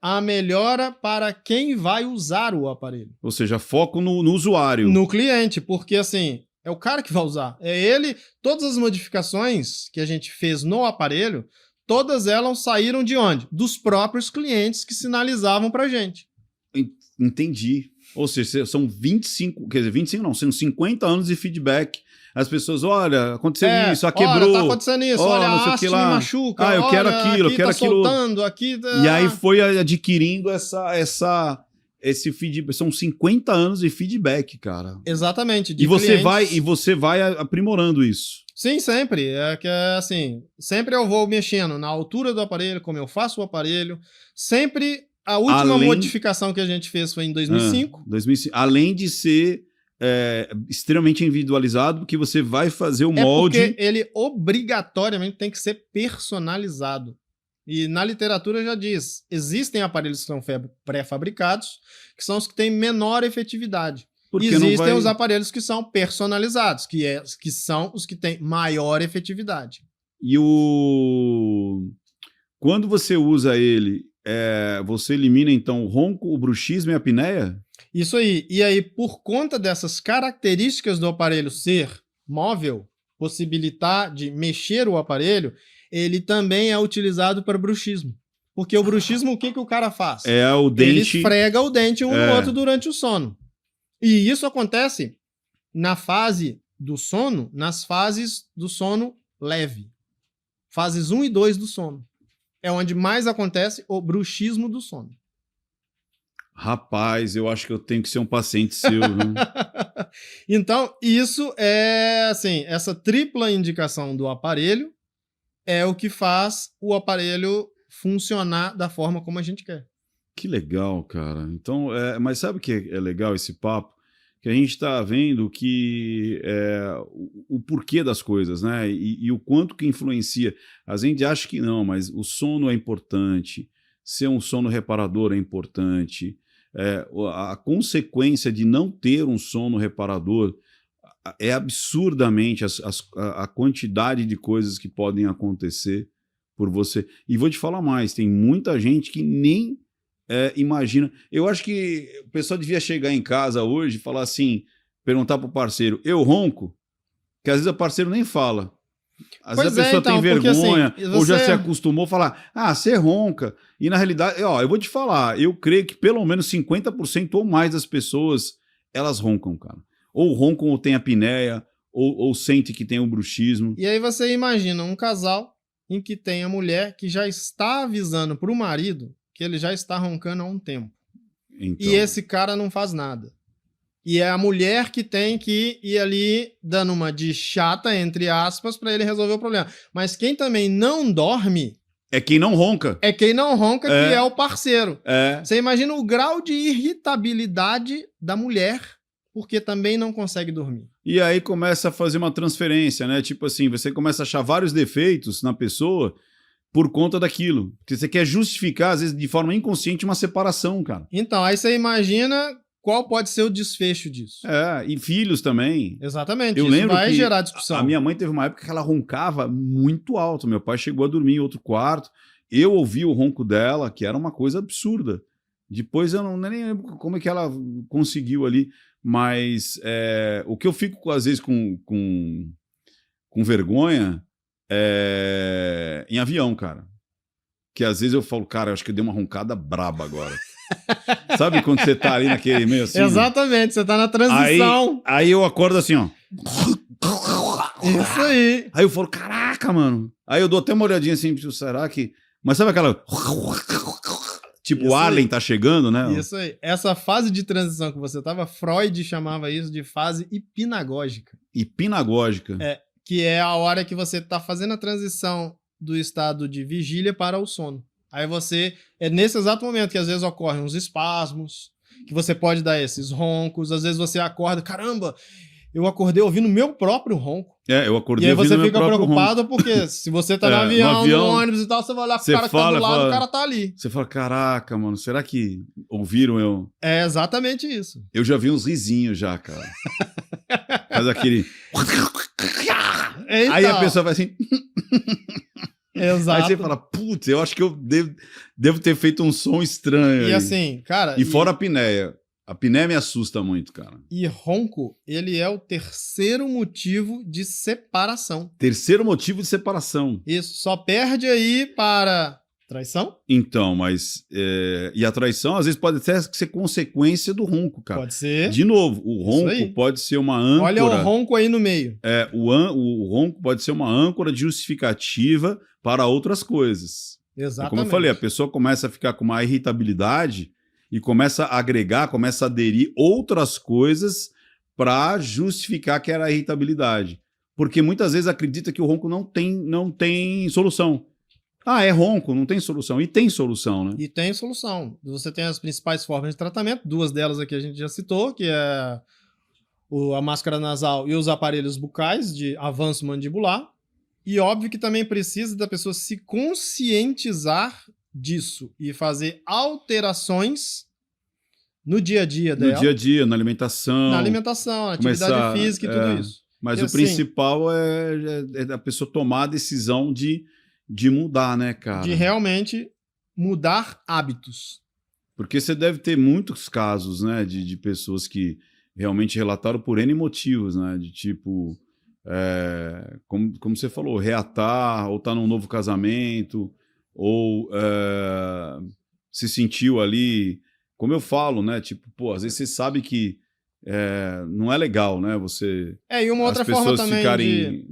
a melhora para quem vai usar o aparelho. Ou seja, foco no usuário. No cliente, porque assim, é o cara que vai usar. É ele, todas as modificações que a gente fez no aparelho, todas elas saíram de onde? Dos próprios clientes que sinalizavam pra gente. Entendi. Ou seja, são 25, quer dizer, 25 não, são 50 anos de feedback. As pessoas, olha, aconteceu isso, quebrou. Olha, tá acontecendo isso, olha, olha, não sei a o que haste lá. me machuca. Eu quero olha, aquilo, eu quero tá aquilo. Soltando, aqui tá... E aí foi adquirindo esse feedback. São 50 anos de feedback, cara. Exatamente. E você vai aprimorando isso. Sim, sempre. É que assim, sempre eu vou mexendo na altura do aparelho, como eu faço o aparelho. Sempre a última modificação que a gente fez foi em 2005. 2005. Além de ser extremamente individualizado, porque você vai fazer o molde. Porque ele obrigatoriamente tem que ser personalizado. E na literatura já diz, existem aparelhos que são pré-fabricados, que são os que têm menor efetividade. Existem os aparelhos que são personalizados, que são os que têm maior efetividade. E quando você usa ele, você elimina então o ronco, o bruxismo e a apneia? Isso aí. E aí, por conta dessas características do aparelho ser móvel, possibilitar de mexer o aparelho, ele também é utilizado para bruxismo. Porque o bruxismo, o que o cara faz? O dente... Ele esfrega o dente um no outro durante o sono. E isso acontece na fase do sono, nas fases do sono leve. Fases 1 e 2 do sono. É onde mais acontece o bruxismo do sono. Rapaz, eu acho que eu tenho que ser um paciente seu, viu? Então, isso é, assim, essa tripla indicação do aparelho é o que faz o aparelho funcionar da forma como a gente quer. Que legal, cara. Então, mas sabe o que é legal esse papo? Que a gente está vendo que o porquê das coisas, né? E o quanto que influencia. A gente acha que não, mas o sono é importante, ser um sono reparador é importante. A consequência de não ter um sono reparador é absurdamente a quantidade de coisas que podem acontecer por você. E vou te falar mais, tem muita gente que nem imagina. Eu acho que o pessoal devia chegar em casa hoje e falar assim, perguntar pro parceiro, eu ronco? Que às vezes o parceiro nem fala. Às vezes a pessoa tem vergonha, porque, assim, ou já se acostumou a falar, você ronca. E na realidade, eu vou te falar, eu creio que pelo menos 50% ou mais das pessoas, elas roncam, cara. Ou roncam ou tem apneia, ou sente que tem um bruxismo. E aí você imagina um casal em que tem a mulher que já está avisando pro marido que ele já está roncando há um tempo. Então... E esse cara não faz nada. E é a mulher que tem que ir ali dando uma de chata, entre aspas, para ele resolver o problema. Mas quem também não dorme... é quem não ronca. É quem não ronca, que é o parceiro. É. Você imagina o grau de irritabilidade da mulher, porque também não consegue dormir. E aí começa a fazer uma transferência, né? Tipo assim, você começa a achar vários defeitos na pessoa por conta daquilo. Porque você quer justificar, às vezes, de forma inconsciente, uma separação, cara. Então, aí você imagina qual pode ser o desfecho disso. E filhos também. Exatamente, eu isso lembro vai que gerar discussão. A minha mãe teve uma época que ela roncava muito alto. Meu pai chegou a dormir em outro quarto. Eu ouvi o ronco dela, que era uma coisa absurda. Depois eu nem lembro como é que ela conseguiu ali. Mas o que eu fico, às vezes, com vergonha é em avião, cara. Que às vezes eu falo, cara, eu acho que eu dei uma roncada braba agora. Sabe quando você tá ali naquele meio assim? Exatamente, você tá na transição. Aí eu acordo assim, ó. Isso aí. Aí eu falo, caraca, mano. Aí eu dou até uma olhadinha assim, será que... Mas sabe aquela... Tipo, isso o Alien aí. Tá chegando, né? Isso aí. Essa fase de transição que você tava, Freud chamava isso de fase hipnagógica. Hipnagógica. Que é a hora que você tá fazendo a transição do estado de vigília para o sono. Aí você... É nesse exato momento que às vezes ocorrem uns espasmos, que você pode dar esses roncos, às vezes você acorda, caramba, eu acordei ouvindo meu próprio ronco. Eu acordei e aí ouvindo você meu fica próprio preocupado porque se você tá no avião, no ônibus e tal, você vai olhar pro cara que tá do lado, o cara tá ali. Você fala, caraca, mano, será que ouviram eu? É exatamente isso. Eu já vi uns risinhos já, cara. Faz aquele... Então, aí a pessoa vai assim... Exato. Aí você fala, putz, eu acho que eu devo ter feito um som estranho. E aí. assim, cara... E fora a apneia. A apneia me assusta muito, cara. E ronco, ele é o terceiro motivo de separação. Terceiro motivo de separação. Isso, só perde aí para traição? Então, mas... E a traição, às vezes, pode até ser consequência do ronco, cara. Pode ser. De novo, o ronco aí. pode ser uma âncora... Olha o ronco aí no meio. O ronco pode ser uma âncora de justificativa para outras coisas. Exatamente. Como eu falei, a pessoa começa a ficar com uma irritabilidade e começa a agregar, começa a aderir outras coisas para justificar que era a irritabilidade. Porque muitas vezes acredita que o ronco não tem solução. Ah, é ronco, não tem solução. E tem solução, né? E tem solução. Você tem as principais formas de tratamento, duas delas aqui a gente já citou, que é a máscara nasal e os aparelhos bucais de avanço mandibular. E óbvio que também precisa da pessoa se conscientizar disso e fazer alterações no dia a dia dela. No dia a dia, na alimentação. Na alimentação, na atividade física e tudo isso. Mas E o assim, principal é a pessoa tomar a decisão de mudar, né, cara? de realmente mudar hábitos. Porque você deve ter muitos casos, né, de pessoas que realmente relataram por N motivos, né, de tipo, como você falou, reatar, ou tá num novo casamento, ou se sentiu ali, como eu falo, né, tipo, pô, às vezes você sabe que não é legal, né, você... E uma outra as pessoas forma também ficarem...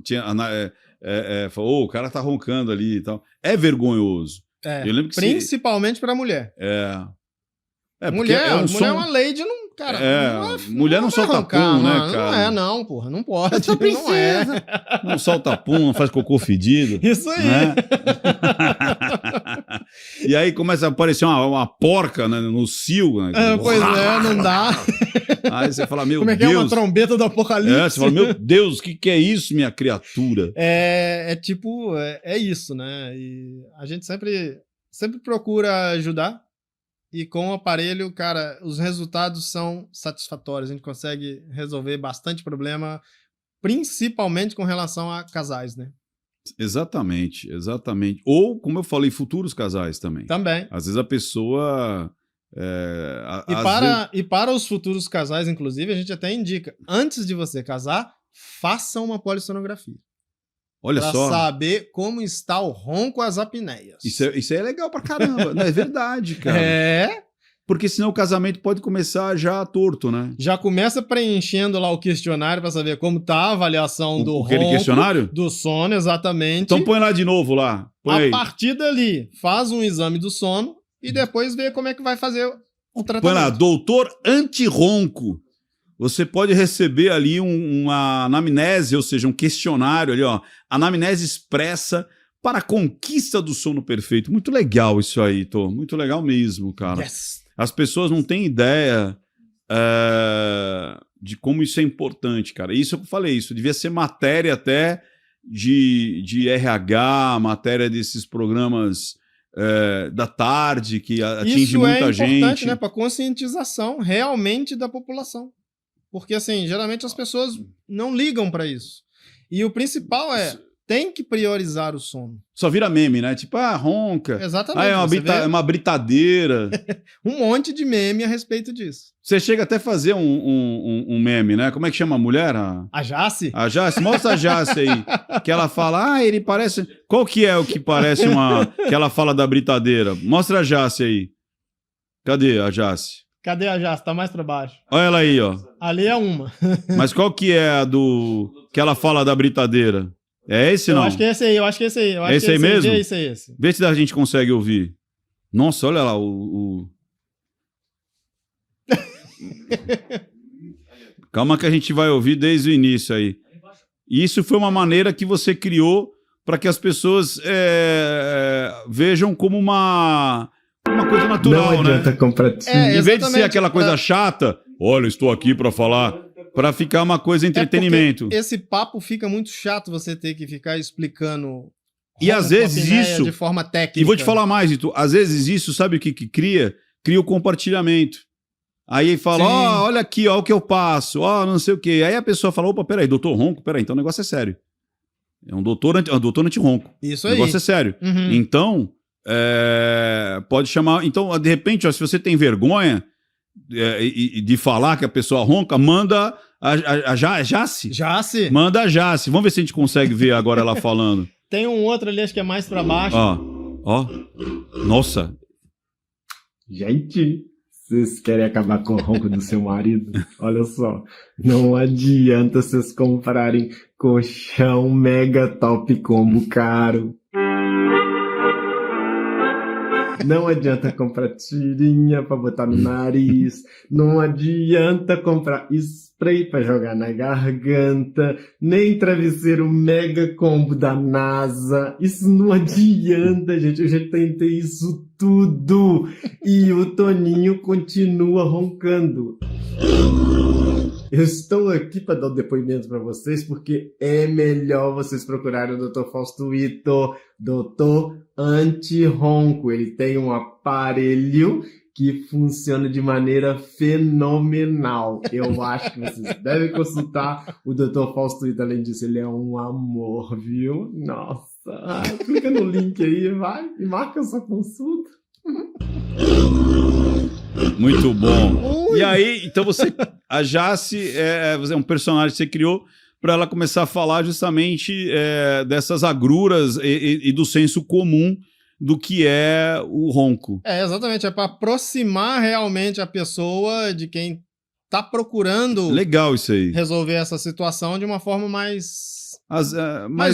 Falou, o cara tá roncando ali e tal. É vergonhoso. Eu lembro que principalmente para mulher. porque Mulher, é um mulher som... é uma lady, não, cara. mulher não solta arrancar, pum, né, mano. cara? Não, porra, não pode. Eu sou Não princesa. é. Não solta pum, não faz cocô fedido. Isso aí. Né? E aí começa a aparecer uma porca, né, no cio. Né? Pois não dá. Aí você fala, meu Como é que é uma Deus. trombeta do apocalipse? Você fala, meu Deus, o que é isso, minha criatura? É isso, né? E a gente sempre procura ajudar. E com o aparelho, cara, os resultados são satisfatórios. A gente consegue resolver bastante problema, principalmente com relação a casais, né? Exatamente. Ou, como eu falei, futuros casais também. Também. Às vezes a pessoa... E para os futuros casais, inclusive, a gente até indica, antes de você casar, faça uma polissonografia. Olha pra só. saber como está o ronco, as apneias. Isso é legal pra caramba. Não é verdade, cara. Porque senão o casamento pode começar já torto, né? Já começa preenchendo lá o questionário pra saber como tá a avaliação do ronco. Aquele questionário? Do sono, exatamente. Então põe lá de novo lá. Põe aí. partir dali, faz um exame do sono e depois vê como é que vai fazer o tratamento. Põe lá, doutor anti-ronco. Você pode receber ali uma anamnese, ou seja, um questionário ali, ó. Anamnese expressa para a conquista do sono perfeito. Muito legal isso aí, Tô. Muito legal mesmo, cara. Yes. As pessoas não têm ideia de como isso é importante, cara. Isso eu falei, isso devia ser matéria até de RH, matéria desses programas da tarde que atinge muita gente. Isso é importante, né, para conscientização realmente da população. Porque, assim, geralmente as pessoas não ligam para isso. E o principal tem que priorizar o sono. Só vira meme, né? Tipo, ronca. Exatamente. É uma britadeira. Um monte de meme a respeito disso. Você chega até a fazer um meme, né? Como é que chama a mulher? A Jace? A Jace? Mostra a Jace aí. Que ela fala, ele parece... Qual que é o que parece que ela fala da britadeira? Mostra a Jace aí. Cadê a Jace? Cadê a Jace? Tá mais pra baixo. Olha ela aí, ó. Ali é uma. Mas qual que é a que ela fala da britadeira? É esse, não? Eu acho que é esse aí. É esse aí mesmo? É esse. Vê se a gente consegue ouvir. Nossa, olha lá Calma que a gente vai ouvir desde o início aí. E isso foi uma maneira que você criou para que as pessoas vejam como uma coisa natural, não adianta comprar. Em vez de ser aquela coisa chata, olha, estou aqui para falar, para ficar uma coisa entretenimento. Esse papo fica muito chato você ter que ficar explicando. E às vezes isso de forma técnica. E vou te falar mais, Ito, às vezes isso, sabe o que cria? Cria o compartilhamento. Aí fala, olha aqui, ó o que eu passo, não sei o quê. Aí a pessoa fala, opa, peraí, doutor Ronco, peraí, então o negócio é sério. É um doutor anti-ronco. Isso O aí. negócio é sério. Uhum. Então, pode chamar... Então, de repente, ó, se você tem vergonha de falar que a pessoa ronca, manda a Jace. Jace. Manda a Jace. Vamos ver se a gente consegue ver agora ela falando. Tem um outro ali, acho que é mais pra baixo. Ó. Nossa. Gente, vocês querem acabar com o ronco do seu marido? Olha só, não adianta vocês comprarem colchão mega top combo caro. Não adianta comprar tirinha pra botar no nariz. Não adianta comprar spray pra jogar na garganta. Nem travesseiro mega combo da NASA. Isso não adianta, gente. Eu já tentei isso tudo. E o Toninho continua roncando. Eu estou aqui para dar um depoimento para vocês porque é melhor vocês procurarem o Dr. Fausto Ito, doutor anti-ronco. Ele tem um aparelho que funciona de maneira fenomenal. Eu acho que vocês devem consultar o Dr. Fausto Ito. Além disso, ele é um amor, viu? Nossa, clica no link aí, vai, e marca essa consulta. Muito bom. E aí, então a Jace é um personagem que você criou para ela começar a falar justamente dessas agruras e do senso comum do que é o ronco. Exatamente, é para aproximar realmente a pessoa de quem tá procurando Legal isso aí. resolver essa situação de uma forma mais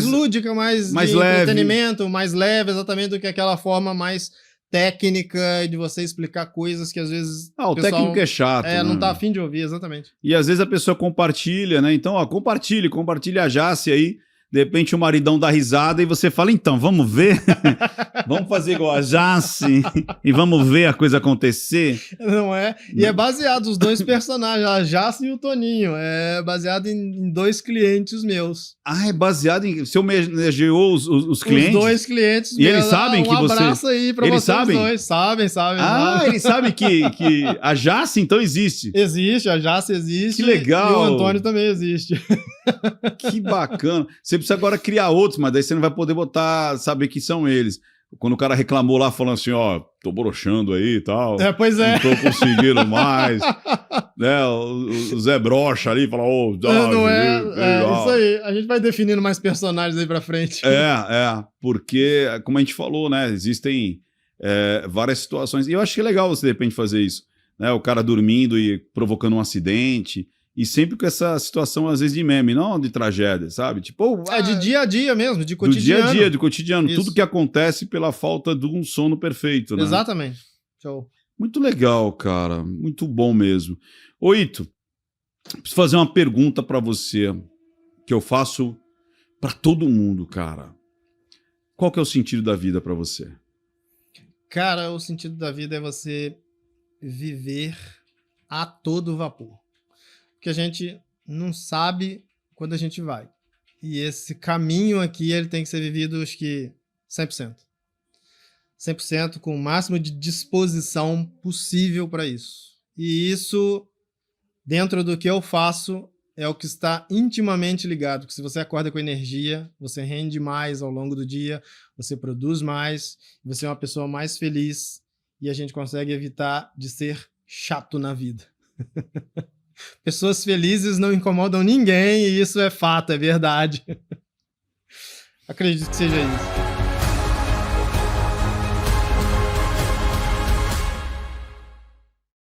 lúdica, mais mais de leve. entretenimento, mais leve, exatamente, do que aquela forma mais técnica de você explicar coisas que às vezes O técnico é chato. não né? tá afim de ouvir, exatamente. E às vezes a pessoa compartilha, né? Então, compartilha a Jace aí. De repente o maridão dá risada e você fala, então, vamos ver? Vamos fazer igual a Jace e vamos ver a coisa acontecer? Não é? E é baseado os dois personagens, a Jace e o Toninho. É baseado em dois clientes meus. É baseado em... Você homenageou os clientes? Os dois clientes E eles sabem que Um você... abraço aí pra Eles vocês sabem? dois. Sabem. Eles sabem que a Jace, então, existe. Existe, a Jace existe. Que legal. E o Antônio também existe. Que bacana. Você precisa agora criar outros, mas daí você não vai poder saber que são eles. Quando o cara reclamou lá, falando assim, tô broxando aí e tal. Pois é. Não tô conseguindo mais. Né? O Zé Brocha ali fala, Não é isso aí. A gente vai definindo mais personagens aí pra frente. Porque, como a gente falou, né? Existem várias situações. E eu acho que é legal você, de repente, fazer isso. Né? O cara dormindo e provocando um acidente. E sempre com essa situação, às vezes, de meme, não de tragédia, sabe? Tipo, de dia a dia mesmo, de do cotidiano. dia a dia, do cotidiano. Isso. Tudo que acontece pela falta de um sono perfeito, né? Exatamente. Show. Muito legal, cara. Muito bom mesmo. Ô, Ito, preciso fazer uma pergunta pra você, que eu faço pra todo mundo, cara. Qual que é o sentido da vida pra você? Cara, o sentido da vida é você viver a todo vapor. Porque a gente não sabe quando a gente vai. E esse caminho aqui, ele tem que ser vivido, acho que 100%. 100% com o máximo de disposição possível para isso. E isso, dentro do que eu faço, é o que está intimamente ligado. Porque se você acorda com energia, você rende mais ao longo do dia, você produz mais, você é uma pessoa mais feliz e a gente consegue evitar de ser chato na vida. Pessoas felizes não incomodam ninguém e isso é fato, é verdade. Acredito que seja isso.